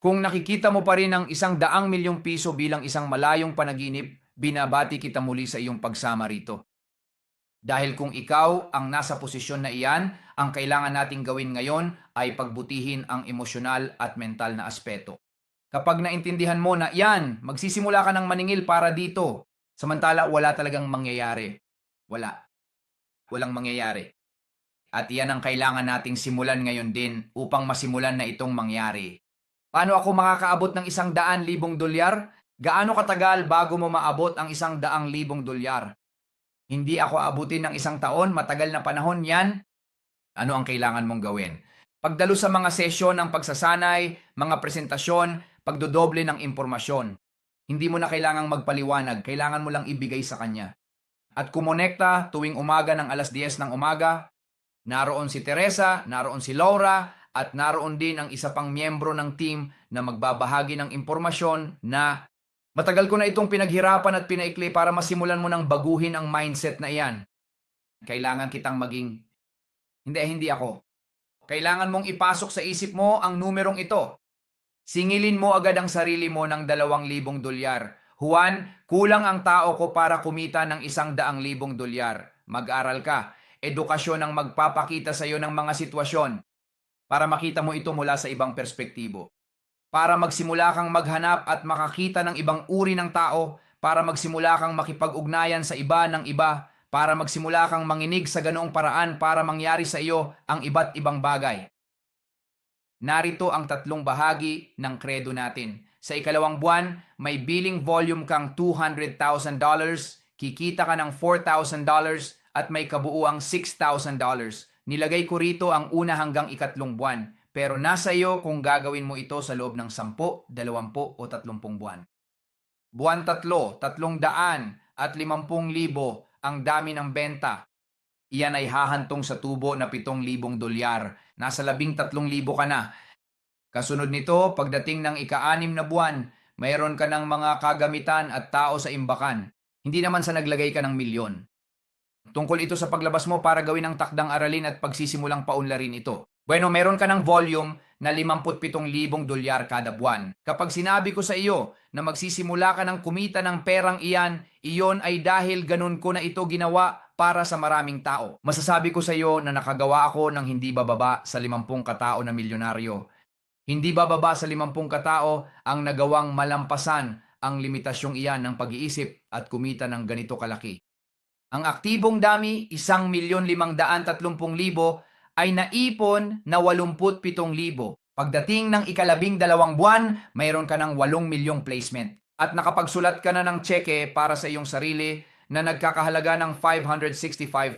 Kung nakikita mo pa rin ang 100,000,000 piso bilang isang malayong panaginip, binabati kita muli sa iyong pagsama rito. Dahil kung ikaw ang nasa posisyon na iyan, ang kailangan nating gawin ngayon ay pagbutihin ang emosyonal at mental na aspeto. Kapag naintindihan mo na yan, magsisimula ka ng maningil para dito. Samantala, wala talagang mangyayari. Wala. Walang mangyayari. At yan ang kailangan nating simulan ngayon din upang masimulan na itong mangyari. Paano ako makakaabot ng 100,000 dolyar? Gaano katagal bago mo maabot ang 100,000 dolyar? Hindi ako abutin ng 1 taon, matagal na panahon yan. Ano ang kailangan mong gawin? Pagdalo sa mga sesyon ng pagsasanay, mga presentasyon, pagdodoble ng impormasyon. Hindi mo na kailangang magpaliwanag, kailangan mo lang ibigay sa kanya. At kumonekta tuwing umaga ng 10:00 ng umaga, naroon si Teresa, naroon si Laura, at naroon din ang isa pang miyembro ng team na magbabahagi ng impormasyon na matagal ko na itong pinaghirapan at pinaikli para masimulan mo nang baguhin ang mindset na iyan. Kailangan kitang maging, hindi ako. Kailangan mong ipasok sa isip mo ang numerong ito. Singilin mo agad ang sarili mo ng 2,000 dolyar. Juan, kulang ang tao ko para kumita ng 100,000 dolyar. Mag-aral ka. Edukasyon ang magpapakita sa iyo ng mga sitwasyon para makita mo ito mula sa ibang perspektibo. Para magsimula kang maghanap at makakita ng ibang uri ng tao, para magsimula kang makipag-ugnayan sa iba ng iba, para magsimula kang manginig sa ganoong paraan para mangyari sa iyo ang iba't ibang bagay. Narito ang 3 bahagi ng kredo natin. Sa ikalawang buwan, may billing volume kang $200,000, kikita ka ng $4,000 at may kabuuang $6,000. Nilagay ko rito ang una hanggang 3 buwan. Pero nasa iyo kung gagawin mo ito sa loob ng 10, 20 o 30 buwan. Buwan 3, 350,000 ang dami ng benta. Iyan ay hahantong sa tubo na 7,000 dolyar. Nasa 13,000 ka na. Kasunod nito, pagdating ng ika-6 na buwan, mayroon ka ng mga kagamitan at tao sa imbakan. Hindi naman sa naglagay ka ng milyon. Tungkol ito sa paglabas mo para gawin ang takdang aralin at pagsisimulang paunlarin ito. Bueno, meron ka ng volume na 57,000 dolyar kada buwan. Kapag sinabi ko sa iyo na magsisimula ka ng kumita ng perang iyan, iyon ay dahil ganun ko na ito ginawa para sa maraming tao. Masasabi ko sa iyo na nakagawa ako ng hindi bababa sa 50 katao na milyonaryo. Hindi bababa sa 50 katao ang nagawang malampasan ang limitasyong iyan ng pag-iisip at kumita ng ganito kalaki. Ang aktibong dami, 1,530,000 ay naipon na 87,000. Pagdating ng ika-12 buwan, mayroon ka ng 8 milyong placement. At nakapagsulat ka na ng tseke para sa iyong sarili na nagkakahalaga ng $565,000.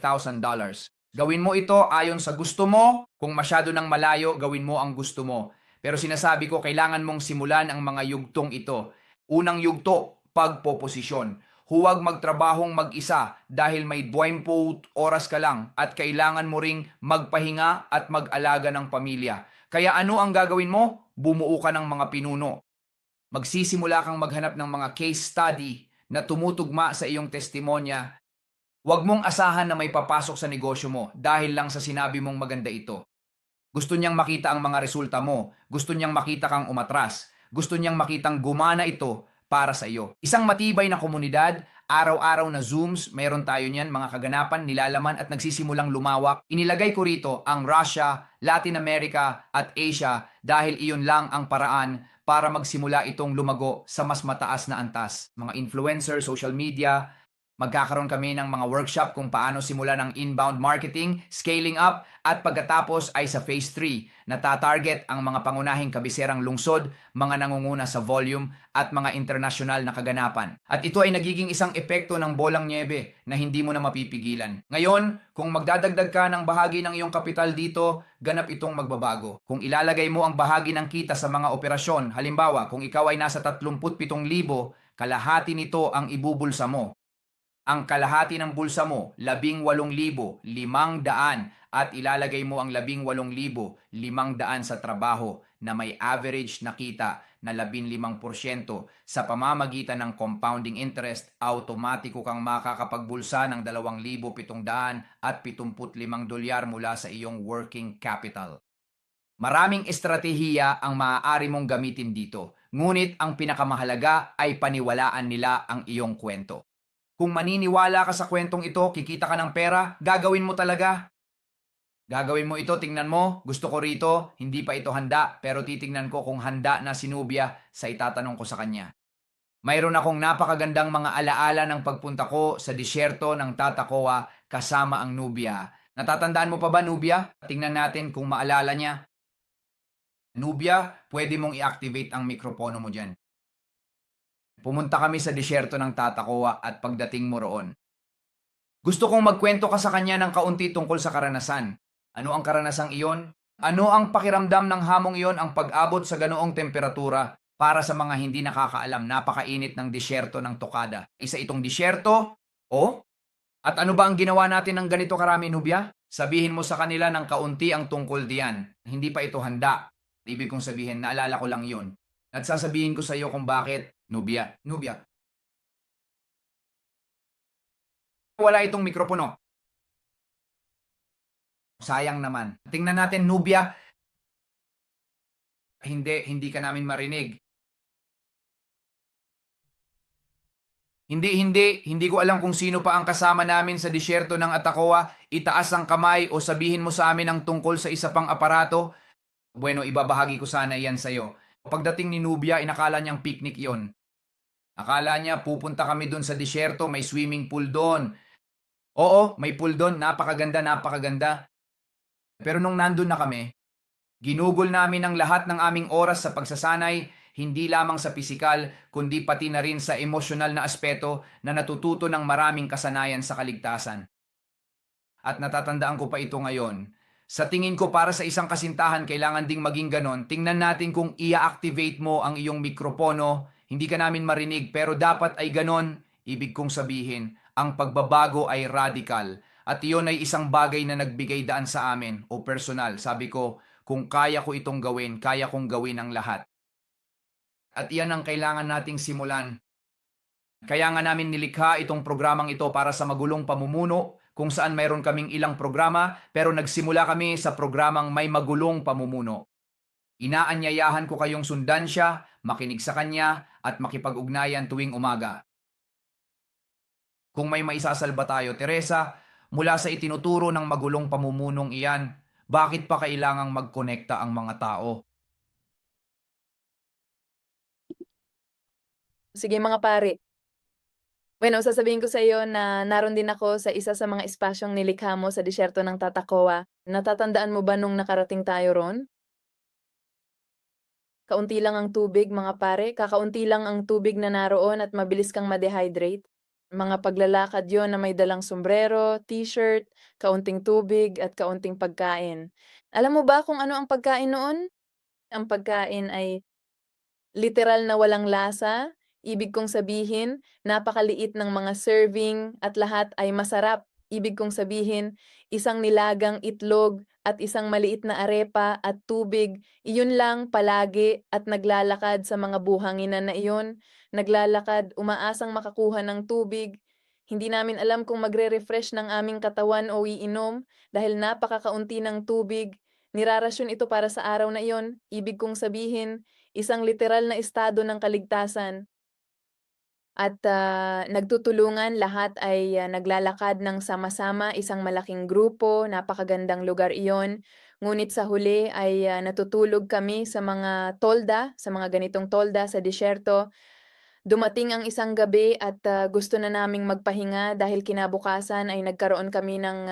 Gawin mo ito ayon sa gusto mo. Kung masyado ng malayo, gawin mo ang gusto mo. Pero sinasabi ko, kailangan mong simulan ang mga yugtong ito. Unang yugto, pagpoposisyon. Huwag magtrabahong mag-isa dahil may 20 oras ka lang at kailangan mo ring magpahinga at mag-alaga ng pamilya. Kaya ano ang gagawin mo? Bumuo ka ng mga pinuno. Magsisimula kang maghanap ng mga case study na tumutugma sa iyong testimonya. Huwag mong asahan na may papasok sa negosyo mo dahil lang sa sinabi mong maganda ito. Gusto niyang makita ang mga resulta mo. Gusto niyang makita kang umatras. Gusto niyang makitang gumana ito para sa iyo. Isang matibay na komunidad, araw-araw na Zooms, meron tayo niyan, mga kaganapan, nilalaman at nagsisimulang lumawak. Inilagay ko rito ang Russia, Latin America at Asia dahil iyon lang ang paraan para magsimula itong lumago sa mas mataas na antas. Mga influencer, social media, Magkakaroon kami ng mga workshop kung paano simulan ang inbound marketing, scaling up, at pagkatapos ay sa Phase 3 na tatarget ang mga pangunahing kabiserang lungsod, mga nangunguna sa volume, at mga internasyonal na kaganapan. At ito ay nagiging isang epekto ng bolang niebe na hindi mo na mapipigilan. Ngayon, kung magdadagdag ka ng bahagi ng iyong kapital dito, ganap itong magbabago. Kung ilalagay mo ang bahagi ng kita sa mga operasyon, halimbawa kung ikaw ay nasa 37,000, kalahati nito ang ibubulsa mo. Ang kalahati ng bulsa mo, 18,500 at ilalagay mo ang 18,500 sa trabaho na may average na kita na 15% sa pamamagitan ng compounding interest, automatiko kang makakapagbulsa ng $2,775 mula sa iyong working capital. Maraming estratehiya ang maaari mong gamitin dito, ngunit ang pinakamahalaga ay paniwalaan nila ang iyong kwento. Kung maniniwala ka sa kwentong ito, kikita ka ng pera, gagawin mo talaga. Gagawin mo ito, tingnan mo, gusto ko rito, hindi pa ito handa, pero titingnan ko kung handa na si Nubia sa itatanong ko sa kanya. Mayroon akong napakagandang mga alaala ng pagpunta ko sa disyerto ng Tatacoa kasama ang Nubia. Natatandaan mo pa ba, Nubia? Tingnan natin kung maalala niya. Nubia, pwede mong i-activate ang mikropono mo dyan. Pumunta kami sa disyerto ng Tatacoa at pagdating mo roon, gusto kong magkwento ka sa kanya ng kaunti tungkol sa karanasan. Ano ang karanasang iyon? Ano ang pakiramdam ng hamong iyon ang pag-abot sa ganoong temperatura? Para sa mga hindi nakakaalam, napakainit ng disyerto ng Tokada. Isa itong disyerto? O? At ano ba ang ginawa natin ng ganito karami, Nubya? Sabihin mo sa kanila ng kaunti ang tungkol diyan. Hindi pa ito handa. Ibig kong sabihin, naalala ko lang yun. At sasabihin ko sa iyo kung bakit, Nubya. Nubya, wala itong mikropono. Sayang naman. Tingnan natin, Nubya. Hindi ka namin marinig. Hindi ko alam kung sino pa ang kasama namin sa disyerto ng Atacoa. Itaas ang kamay o sabihin mo sa amin ang tungkol sa isa pang aparato. Bueno, ibabahagi ko sana yan sa'yo. Pagdating ni Nubia, inakala niyang picnic yon. Akala niya pupunta kami doon sa disyerto, may swimming pool doon. Oo, may pool doon, napakaganda, napakaganda. Pero nung nandun na kami, ginugol namin ang lahat ng aming oras sa pagsasanay, hindi lamang sa pisikal, kundi pati na rin sa emosyonal na aspeto na natututo ng maraming kasanayan sa kaligtasan. At natatandaan ko pa ito ngayon. Sa tingin ko para sa isang kasintahan kailangan ding maging ganon. Tingnan natin kung i-activate mo ang iyong mikropono. Hindi ka namin marinig pero dapat ay ganon. Ibig kong sabihin, ang pagbabago ay radical. At iyon ay isang bagay na nagbigay daan sa amin o personal. Sabi ko, kung kaya ko itong gawin, kaya kong gawin ang lahat. At iyan ang kailangan nating simulan. Kaya nga namin nilikha itong programang ito para sa magulong pamumuno, kung saan mayroon kaming ilang programa pero nagsimula kami sa programang may magulong pamumuno. Inaanyayahan ko kayong sundan siya, makinig sa kanya at makipag-ugnayan tuwing umaga. Kung may maisasalba tayo, Teresa, mula sa itinuturo ng magulong pamumunong iyan, bakit pa kailangang magkonekta ang mga tao? Sige mga pare. Bueno, sasabihin ko sa iyo na naroon din ako sa isa sa mga espasyong nilikha mo sa disyerto ng Tatacoa. Natatandaan mo ba nung nakarating tayo ron? Kaunti lang ang tubig, mga pare. Kakaunti lang ang tubig na naroon at mabilis kang ma-dehydrate. Mga paglalakad yon na may dalang sombrero, t-shirt, kaunting tubig at kaunting pagkain. Alam mo ba kung ano ang pagkain noon? Ang pagkain ay literal na walang lasa, ibig kong sabihin, napakaliit ng mga serving at lahat ay masarap. Ibig kong sabihin, isang nilagang itlog at isang maliit na arepa at tubig, iyon lang palagi at naglalakad sa mga buhanginan na iyon. Naglalakad, umaasang makakuha ng tubig. Hindi namin alam kung magre-refresh ng aming katawan o iinom dahil napakakaunti ng tubig. Nirarasyon ito para sa araw na iyon. Ibig kong sabihin, isang literal na estado ng kaligtasan at, nagtutulungan lahat ay, naglalakad ng sama-sama, isang malaking grupo, napakagandang lugar iyon. Ngunit sa huli ay, natutulog kami sa mga tolda, sa mga ganitong tolda sa disyerto Dumating ang isang gabi at gusto na naming magpahinga dahil kinabukasan ay nagkaroon kami ng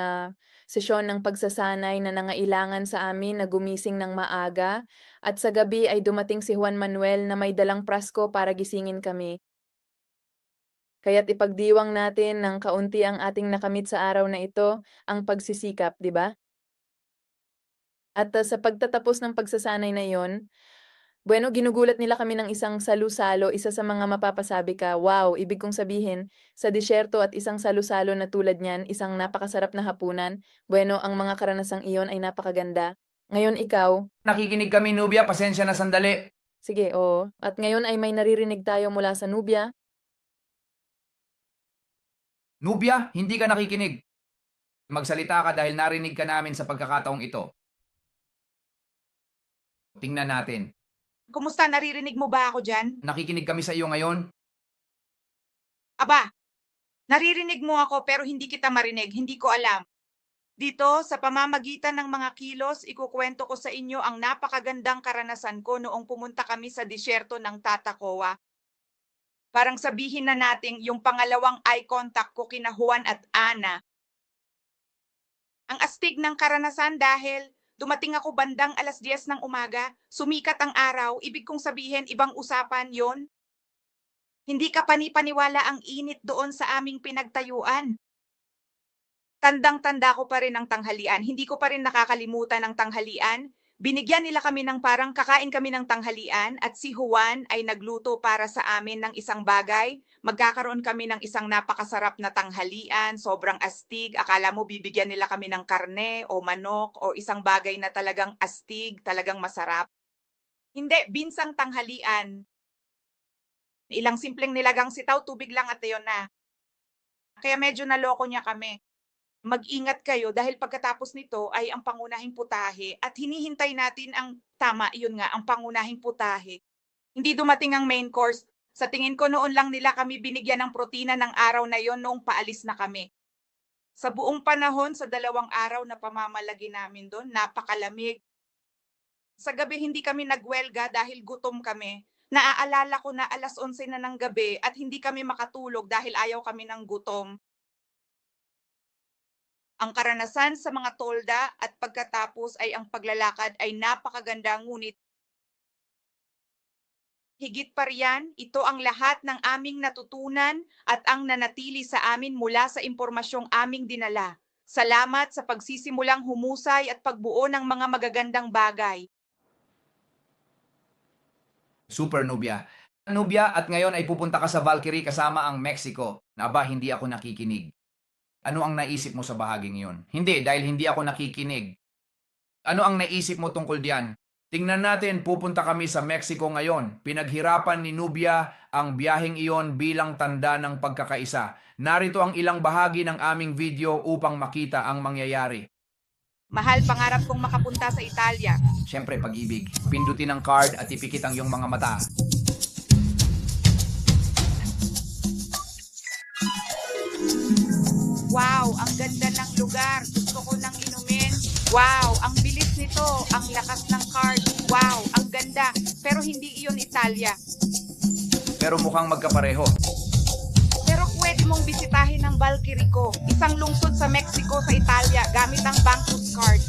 sesyon ng pagsasanay na nangailangan sa amin na gumising ng maaga. At sa gabi ay dumating si Juan Manuel na may dalang prasko para gisingin kami. Kaya't ipagdiwang natin ng kaunti ang ating nakamit sa araw na ito, ang pagsisikap, di ba? At sa pagtatapos ng pagsasanay na iyon, bueno, ginugulat nila kami ng isang salu-salo, isa sa mga mapapasabi ka, wow, ibig kong sabihin, sa disyerto at isang salu-salo na tulad niyan, isang napakasarap na hapunan, bueno, ang mga karanasang iyon ay napakaganda. Ngayon ikaw, Nakikinig kami, Nubia. Pasensya na sandali. sige, oo. At ngayon ay may naririnig tayo mula sa Nubia. Nubia, hindi ka nakikinig. Magsalita ka dahil narinig ka namin sa pagkakataong ito. Tingnan natin. Kumusta? Naririnig mo ba ako dyan? Nakikinig kami sa iyo ngayon. Aba, naririnig mo ako pero hindi kita marinig, hindi ko alam. Dito, sa pamamagitan ng mga kilos, ikukwento ko sa inyo ang napakagandang karanasan ko noong pumunta kami sa disyerto ng Tatacoa. Parang sabihin na natin yung pangalawang eye contact ko kina Juan at Ana. Ang astig ng karanasan dahil dumating ako bandang 10:00 ng umaga, sumikat ang araw, ibig kong sabihin ibang usapan yon. Hindi ka panipaniwala ang init doon sa aming pinagtayuan. Tandang-tanda ko pa rin ang tanghalian, hindi ko pa rin nakakalimutan ang tanghalian. Binigyan nila kami ng parang kakain kami ng tanghalian at si Juan ay nagluto para sa amin ng isang bagay. Magkakaroon kami ng isang napakasarap na tanghalian, sobrang astig. Akala mo bibigyan nila kami ng karne o manok o isang bagay na talagang astig, talagang masarap. Hindi, binsang tanghalian. Ilang simpleng nilagang sitaw, tubig lang at yun na. Kaya medyo naloko niya kami. Mag-ingat kayo dahil pagkatapos nito ay ang pangunahing putahe at hinihintay natin ang tama, yun nga, ang pangunahing putahe. Hindi dumating ang main course. Sa tingin ko noon lang nila kami binigyan ng protina ng araw na yon noong paalis na kami. Sa buong panahon, sa 2 araw na pamamalagi namin doon, napakalamig. Sa gabi hindi kami nagwelga dahil gutom kami. Naaalala ko na 11:00 na ng gabi at hindi kami makatulog dahil ayaw kami ng gutom. Ang karanasan sa mga tolda at pagkatapos ay ang paglalakad ay napakaganda ngunit higit pa riyan, ito ang lahat ng aming natutunan at ang nanatili sa amin mula sa impormasyong aming dinala. Salamat sa pagsisimulang humusay at pagbuo ng mga magagandang bagay. Super, Nubia. Nubia, at ngayon ay pupunta ka sa Valkyrie kasama ang Mexico. Aba, hindi ako nakikinig. Ano ang naisip mo sa bahaging iyon? Hindi, dahil hindi ako nakikinig. Ano ang naisip mo tungkol diyan? Tingnan natin, pupunta kami sa Mexico ngayon. Pinaghirapan ni Nubia ang biyaheng iyon bilang tanda ng pagkakaisa. Narito ang ilang bahagi ng aming video upang makita ang mangyayari. Mahal, pangarap kong makapunta sa Italia. Siyempre, pag-ibig. Pindutin ang card at ipikit ang iyong mga mata. Wow, ang ganda ng lugar. Gusto ko nang inumin. Wow, ang bilis nito. Ang lakas ng card. Wow, ang ganda. Pero hindi iyon Italia. Pero mukhang magkapareho. Pero pwede mong bisitahin ang Valkyrie ko, isang lungsod sa Mexico sa Italia gamit ang Bankus card.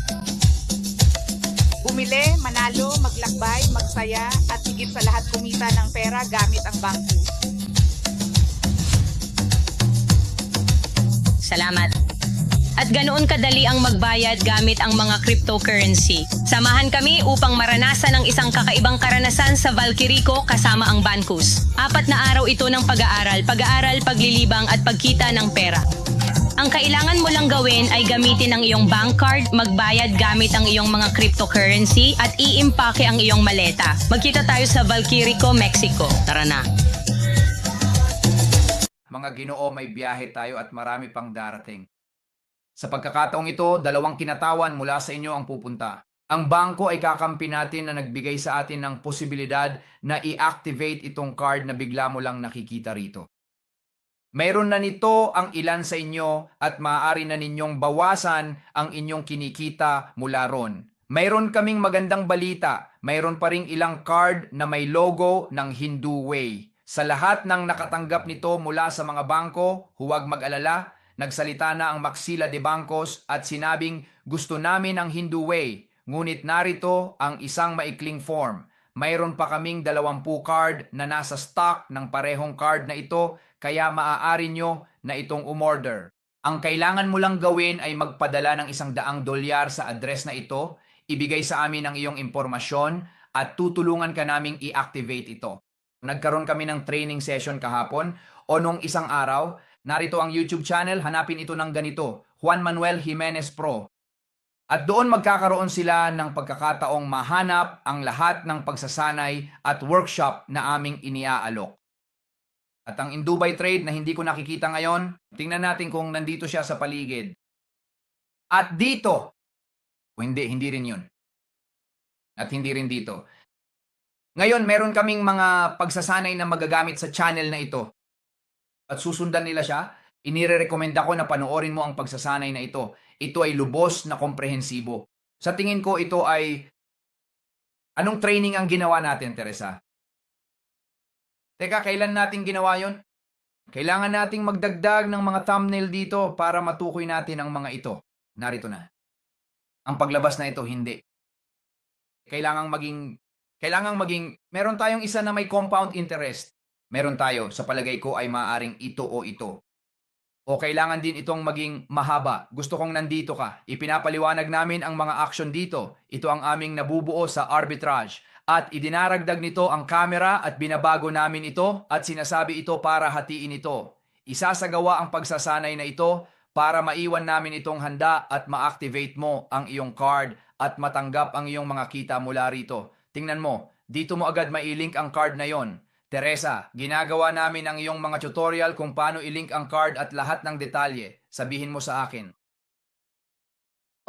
Bumili, manalo, maglakbay, magsaya, at higit sa lahat kumita ng pera gamit ang Bankus. Salamat. At ganoon kadali ang magbayad gamit ang mga cryptocurrency. Samahan kami upang maranasan ang isang kakaibang karanasan sa Valkyrie ko kasama ang Bankus. 4 na araw ito ng pag-aaral, paglilibang at pagkita ng pera. Ang kailangan mo lang gawin ay gamitin ang iyong bank card, magbayad gamit ang iyong mga cryptocurrency at iimpake ang iyong maleta. Magkita tayo sa Valkyrie ko, Mexico. Tara na. Mga Ginoo, may biyahe tayo at marami pang darating. Sa pagkakataong ito, 2 kinatawan mula sa inyo ang pupunta. Ang bangko ay kakampi natin na nagbigay sa atin ng posibilidad na i-activate itong card na bigla mo lang nakikita rito. Mayroon na nito ang ilan sa inyo at maaari na ninyong bawasan ang inyong kinikita mula ron. Mayroon kaming magandang balita. Mayroon pa ring ilang card na may logo ng Hindu Way. Sa lahat ng nakatanggap nito mula sa mga bangko, huwag mag-alala, nagsalita na ang Maxila de Bancos at sinabing gusto namin ang Hindu Way, ngunit narito ang isang maikling form. Mayroon pa kaming 20 card na nasa stock ng parehong card na ito, kaya maaari nyo na itong umorder. Ang kailangan mo lang gawin ay magpadala ng $100 sa address na ito, ibigay sa amin ang iyong impormasyon at tutulungan ka naming i-activate ito. Nagkaroon kami ng training session kahapon o nung isang araw, narito ang YouTube channel, hanapin ito ng ganito, Juan Manuel Jimenez Pro. At doon magkakaroon sila ng pagkakataong mahanap ang lahat ng pagsasanay at workshop na aming iniaalok. At ang in Dubai Trade na hindi ko nakikita ngayon, tingnan natin kung nandito siya sa paligid. At dito, hindi rin yun. At hindi rin dito. Ngayon, meron kaming mga pagsasanay na magagamit sa channel na ito. At susundan nila siya, inirekomenda ko na panoorin mo ang pagsasanay na ito. Ito ay lubos na komprehensibo. Sa tingin ko, ito ay... Anong training ang ginawa natin, Teresa? Teka, kailan natin ginawa yon? Kailangan nating magdagdag ng mga thumbnail dito para matukoy natin ang mga ito. Narito na. Ang paglabas na ito, hindi. Kailangang maging, meron tayong isa na may compound interest. Meron tayo, sa palagay ko ay maaaring ito o ito. O kailangan din itong maging mahaba. Gusto kong nandito ka. Ipinapaliwanag namin ang mga action dito. Ito ang aming nabubuo sa arbitrage. At idinaragdag nito ang camera at binabago namin ito at sinasabi ito para hatiin ito. Isasagawa ang pagsasanay na ito para maiwan namin itong handa at ma-activate mo ang iyong card at matanggap ang iyong mga kita mula rito. Tingnan mo, dito mo agad mailink ang card na yon. Teresa, ginagawa namin ang iyong mga tutorial kung paano ilink ang card at lahat ng detalye. Sabihin mo sa akin.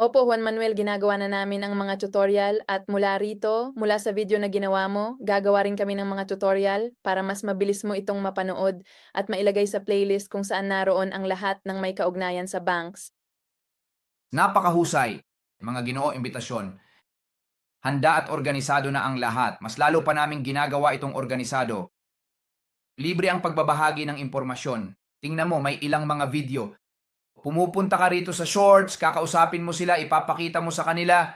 Opo, Juan Manuel, ginagawa na namin ang mga tutorial at mula rito, mula sa video na ginawa mo, gagawa rin kami ng mga tutorial para mas mabilis mo itong mapanood at mailagay sa playlist kung saan naroon ang lahat ng may kaugnayan sa banks. Napakahusay. Mga Ginoo, imbitasyon. Handa at organisado na ang lahat. Mas lalo pa namin ginagawa itong organisado. Libre ang pagbabahagi ng impormasyon. Tingnan mo, may ilang mga video. Pumupunta ka rito sa shorts, kakausapin mo sila, ipapakita mo sa kanila.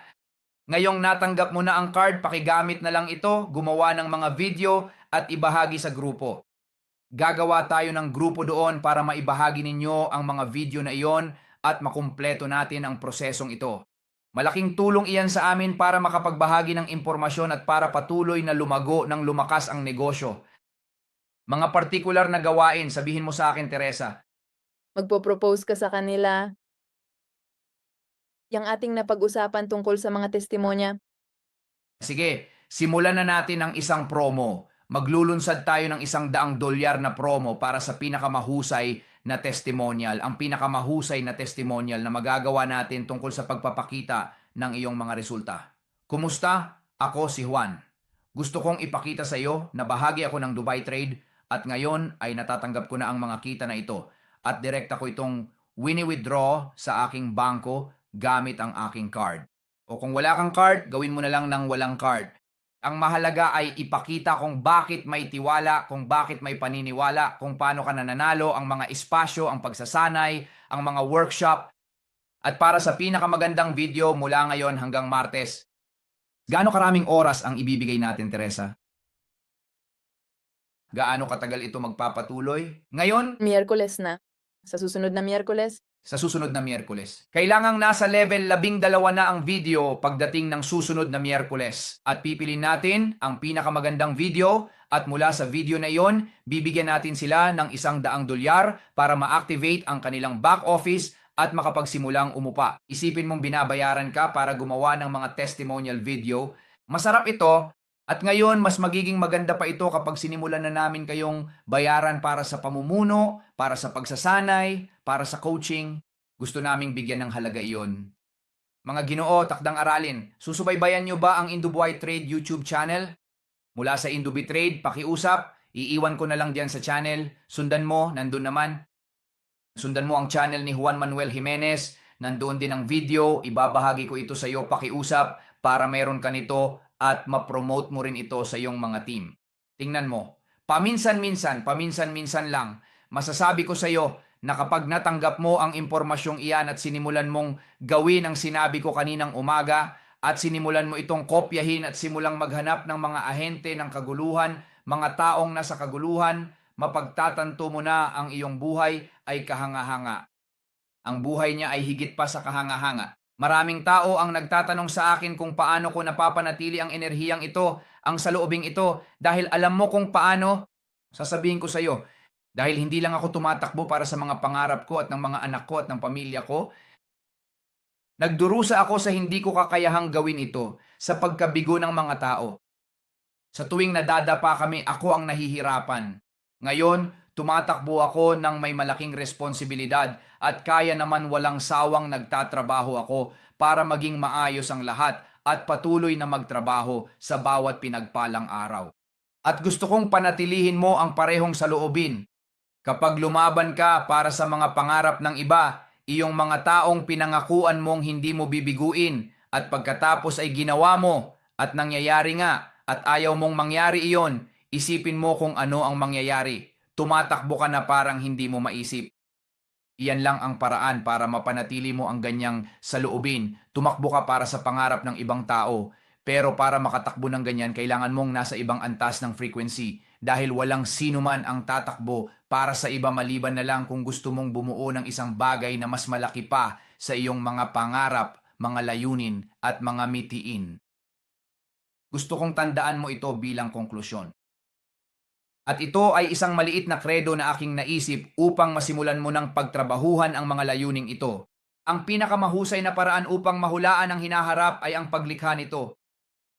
Ngayong natanggap mo na ang card, pakigamit na lang ito, gumawa ng mga video at ibahagi sa grupo. Gagawa tayo ng grupo doon para maibahagi ninyo ang mga video na iyon at makumpleto natin ang prosesong ito. Malaking tulong iyan sa amin para makapagbahagi ng impormasyon at para patuloy na lumago ng lumakas ang negosyo. Mga partikular na gawain, sabihin mo sa akin, Teresa. Magpo-propose ka sa kanila. Yang ating napag-usapan tungkol sa mga testimonya. Sige, simulan na natin ang isang promo. Maglulunsad tayo ng $100 na promo para sa pinakamahusay na testimonial. Ang pinakamahusay na testimonial na magagawa natin tungkol sa pagpapakita ng iyong mga resulta. Kumusta? Ako si Juan. Gusto kong ipakita sa iyo na bahagi ako ng Dubai Trade at ngayon ay natatanggap ko na ang mga kita na ito. At direkta ko itong wini-withdraw sa aking bangko gamit ang aking card. O kung wala kang card, gawin mo na lang ng walang card. Ang mahalaga ay ipakita kung bakit may tiwala, kung bakit may paniniwala, kung paano ka nananalo, ang mga espasyo, ang pagsasanay, ang mga workshop. At para sa pinakamagandang video mula ngayon hanggang Martes, gaano karaming oras ang ibibigay natin, Teresa? Gaano katagal ito magpapatuloy? Ngayon, Miyerkules na. Sa susunod na Miyerkules, sa susunod na Miyerkules. Kailangang nasa level 12 na ang video pagdating ng susunod na Miyerkules. At pipiliin natin ang pinakamagandang video at mula sa video na iyon, bibigyan natin sila ng $100 para ma-activate ang kanilang back office at makapagsimulang umupa. Isipin mong binabayaran ka para gumawa ng mga testimonial video. Masarap ito. At ngayon, mas magiging maganda pa ito kapag sinimulan na namin kayong bayaran para sa pamumuno, para sa pagsasanay, para sa coaching. Gusto naming bigyan ng halaga iyon. Mga Ginoo, takdang aralin, susubaybayan nyo ba ang Indubuhay Trade YouTube channel? Mula sa Indubi Trade, pakiusap, iiwan ko na lang diyan sa channel. Sundan mo, nandun naman. Sundan mo ang channel ni Juan Manuel Jimenez. Nandoon din ang video, ibabahagi ko ito sa iyo, pakiusap, para meron ka nito at ma-promote mo rin ito sa iyong mga team. Tingnan mo, paminsan-minsan lang, masasabi ko sa iyo na kapag natanggap mo ang impormasyong iyan at sinimulan mong gawin ang sinabi ko kaninang umaga at sinimulan mo itong kopyahin at simulang maghanap ng mga ahente ng kaguluhan, mga taong nasa kaguluhan, mapagtatanto mo na ang iyong buhay ay kahanga-hanga. Ang buhay niya ay higit pa sa kahanga-hanga. Maraming tao ang nagtatanong sa akin kung paano ko napapanatili ang enerhiyang ito, ang saloobing ito, dahil alam mo kung paano. Sasabihin ko sa iyo, dahil hindi lang ako tumatakbo para sa mga pangarap ko at ng mga anak ko at ng pamilya ko, nagdurusa ako sa hindi ko kakayahang gawin ito sa pagkabigo ng mga tao. Sa tuwing nadadapa kami, ako ang nahihirapan. Ngayon, tumatakbo ako ng may malaking responsibilidad at kaya naman walang sawang nagtatrabaho ako para maging maayos ang lahat at patuloy na magtrabaho sa bawat pinagpalang araw. At gusto kong panatilihin mo ang parehong saloobin. Kapag lumaban ka para sa mga pangarap ng iba, iyong mga taong pinangakuan mong hindi mo bibiguin at pagkatapos ay ginawa mo at nangyayari nga at ayaw mong mangyari iyon, isipin mo kung ano ang mangyayari. Tumatakbo ka na parang hindi mo maisip. Iyan lang ang paraan para mapanatili mo ang ganyang saloobin. Tumakbo ka para sa pangarap ng ibang tao. Pero para makatakbo ng ganyan, kailangan mong nasa ibang antas ng frequency. Dahil walang sino man ang tatakbo para sa iba maliban na lang kung gusto mong bumuo ng isang bagay na mas malaki pa sa iyong mga pangarap, mga layunin at mga mitiin. Gusto kong tandaan mo ito bilang konklusyon. At ito ay isang maliit na kredo na aking naisip upang masimulan mo ng pagtrabahuhan ang mga layuning ito. Ang pinakamahusay na paraan upang mahulaan ang hinaharap ay ang paglikha nito.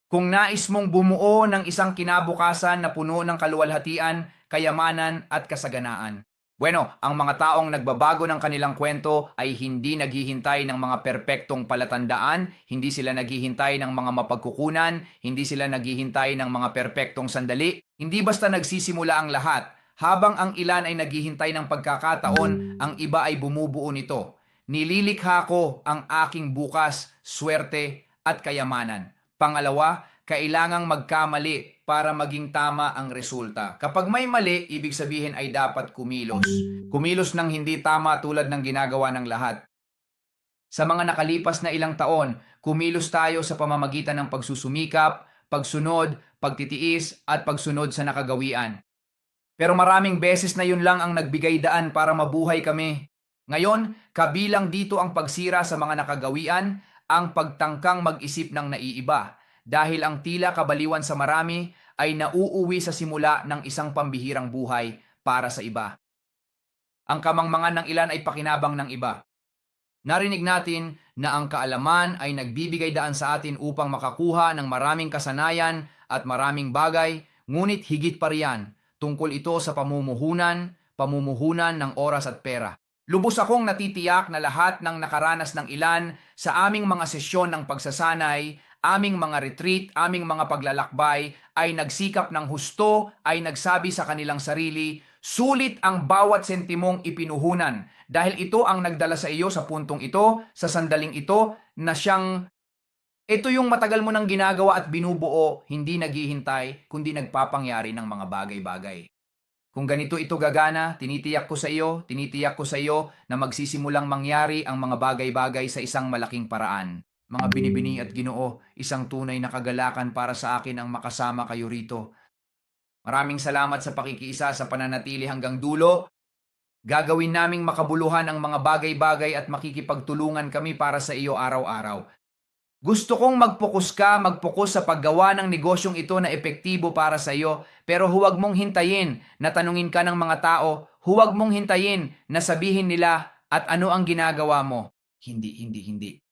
Kung nais mong bumuo ng isang kinabukasan na puno ng kaluwalhatian, kayamanan at kasaganaan. Bueno, ang mga taong nagbabago ng kanilang kwento ay hindi naghihintay ng mga perpektong palatandaan, hindi sila naghihintay ng mga mapagkukunan, hindi sila naghihintay ng mga perpektong sandali, hindi basta nagsisimula ang lahat. Habang ang ilan ay naghihintay ng pagkakataon, ang iba ay bumubuo nito. Nililikha ko ang aking bukas, swerte at kayamanan. Pangalawa, kailangang magkamali para maging tama ang resulta. Kapag may mali, ibig sabihin ay dapat kumilos. Kumilos ng hindi tama tulad ng ginagawa ng lahat. Sa mga nakalipas na ilang taon, kumilos tayo sa pamamagitan ng pagsusumikap, pagsunod, pagtitiis at pagsunod sa nakagawian. Pero maraming beses na yun lang ang nagbigay daan para mabuhay kami. Ngayon, kabilang dito ang pagsira sa mga nakagawian, ang pagtangkang mag-isip ng naiiba, dahil ang tila kabaliwan sa marami ay nauuwi sa simula ng isang pambihirang buhay para sa iba. Ang kamangmangan ng ilan ay pakinabang ng iba. Narinig natin na ang kaalaman ay nagbibigay daan sa atin upang makakuha ng maraming kasanayan at maraming bagay, ngunit higit pa riyan, tungkol ito sa pamumuhunan ng oras at pera. Lubos akong natitiyak na lahat ng nakaranas ng ilan sa aming mga sesyon ng pagsasanay, aming mga retreat, aming mga paglalakbay, ay nagsikap ng husto, ay nagsabi sa kanilang sarili, sulit ang bawat sentimong ipinuhunan dahil ito ang nagdala sa iyo sa puntong ito, sa sandaling ito, na ito yung matagal mo nang ginagawa at binubuo, hindi naghihintay, kundi nagpapangyari ng mga bagay-bagay. Kung ganito ito gagana, tinitiyak ko sa iyo na magsisimulang mangyari ang mga bagay-bagay sa isang malaking paraan. Mga binibini at Ginoo, isang tunay na kagalakan para sa akin ang makasama kayo rito. Maraming salamat sa pakikiisa sa pananatili hanggang dulo. Gagawin naming makabuluhan ang mga bagay-bagay at makikipagtulungan kami para sa iyo araw-araw. Gusto kong mag-focus sa paggawa ng negosyong ito na epektibo para sa iyo, pero huwag mong hintayin na tanungin ka ng mga tao, huwag mong hintayin na sabihin nila at ano ang ginagawa mo. Hindi.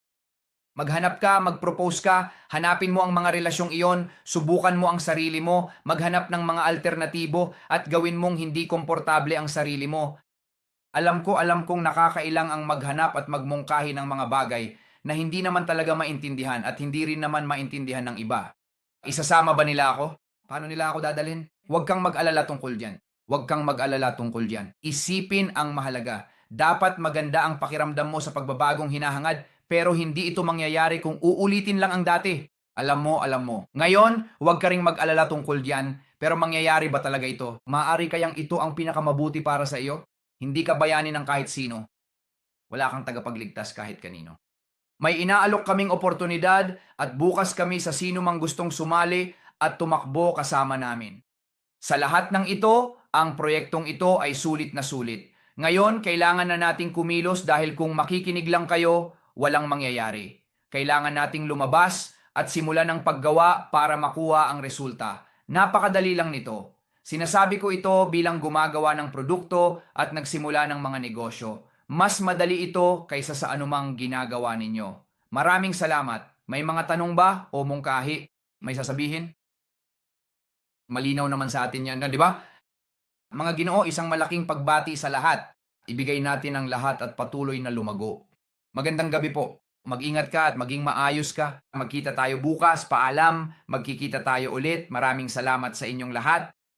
Maghanap ka, mag-propose ka, hanapin mo ang mga relasyong iyon, subukan mo ang sarili mo, maghanap ng mga alternatibo at gawin mong hindi komportable ang sarili mo. Alam kong nakakailang ang maghanap at magmungkahi ng mga bagay na hindi naman talaga maintindihan at hindi rin naman maintindihan ng iba. Isasama ba nila ako? Paano nila ako dadalhin? Huwag kang mag-alala tungkol diyan. Isipin ang mahalaga. Dapat maganda ang pakiramdam mo sa pagbabagong hinahangad, pero hindi ito mangyayari kung uulitin lang ang dati. Alam mo. Ngayon, huwag ka ring mag-alala tungkol diyan, Pero mangyayari ba talaga ito? Maaari kayang ito ang pinakamabuti para sa iyo? Hindi ka bayani ng kahit sino. Wala kang tagapagligtas kahit kanino. May inaalok kaming oportunidad at bukas kami sa sino mang gustong sumali at tumakbo kasama namin. Sa lahat ng ito, ang proyektong ito ay sulit na sulit. Ngayon, kailangan na nating kumilos dahil kung makikinig lang kayo, walang mangyayari. Kailangan nating lumabas at simulan ng paggawa para makuha ang resulta. Napakadali lang nito. Sinasabi ko ito bilang gumagawa ng produkto at nagsimula ng mga negosyo. Mas madali ito kaysa sa anumang ginagawa ninyo. Maraming salamat. May mga tanong ba o mungkahi? May sasabihin? Malinaw naman sa atin yan, di ba? Mga Ginoo, isang malaking pagbati sa lahat. Ibigay natin ang lahat at patuloy na lumago. Magandang gabi po. Mag-ingat ka at maging maayos ka. Magkita tayo bukas. Paalam. Magkikita tayo ulit. Maraming salamat sa inyong lahat.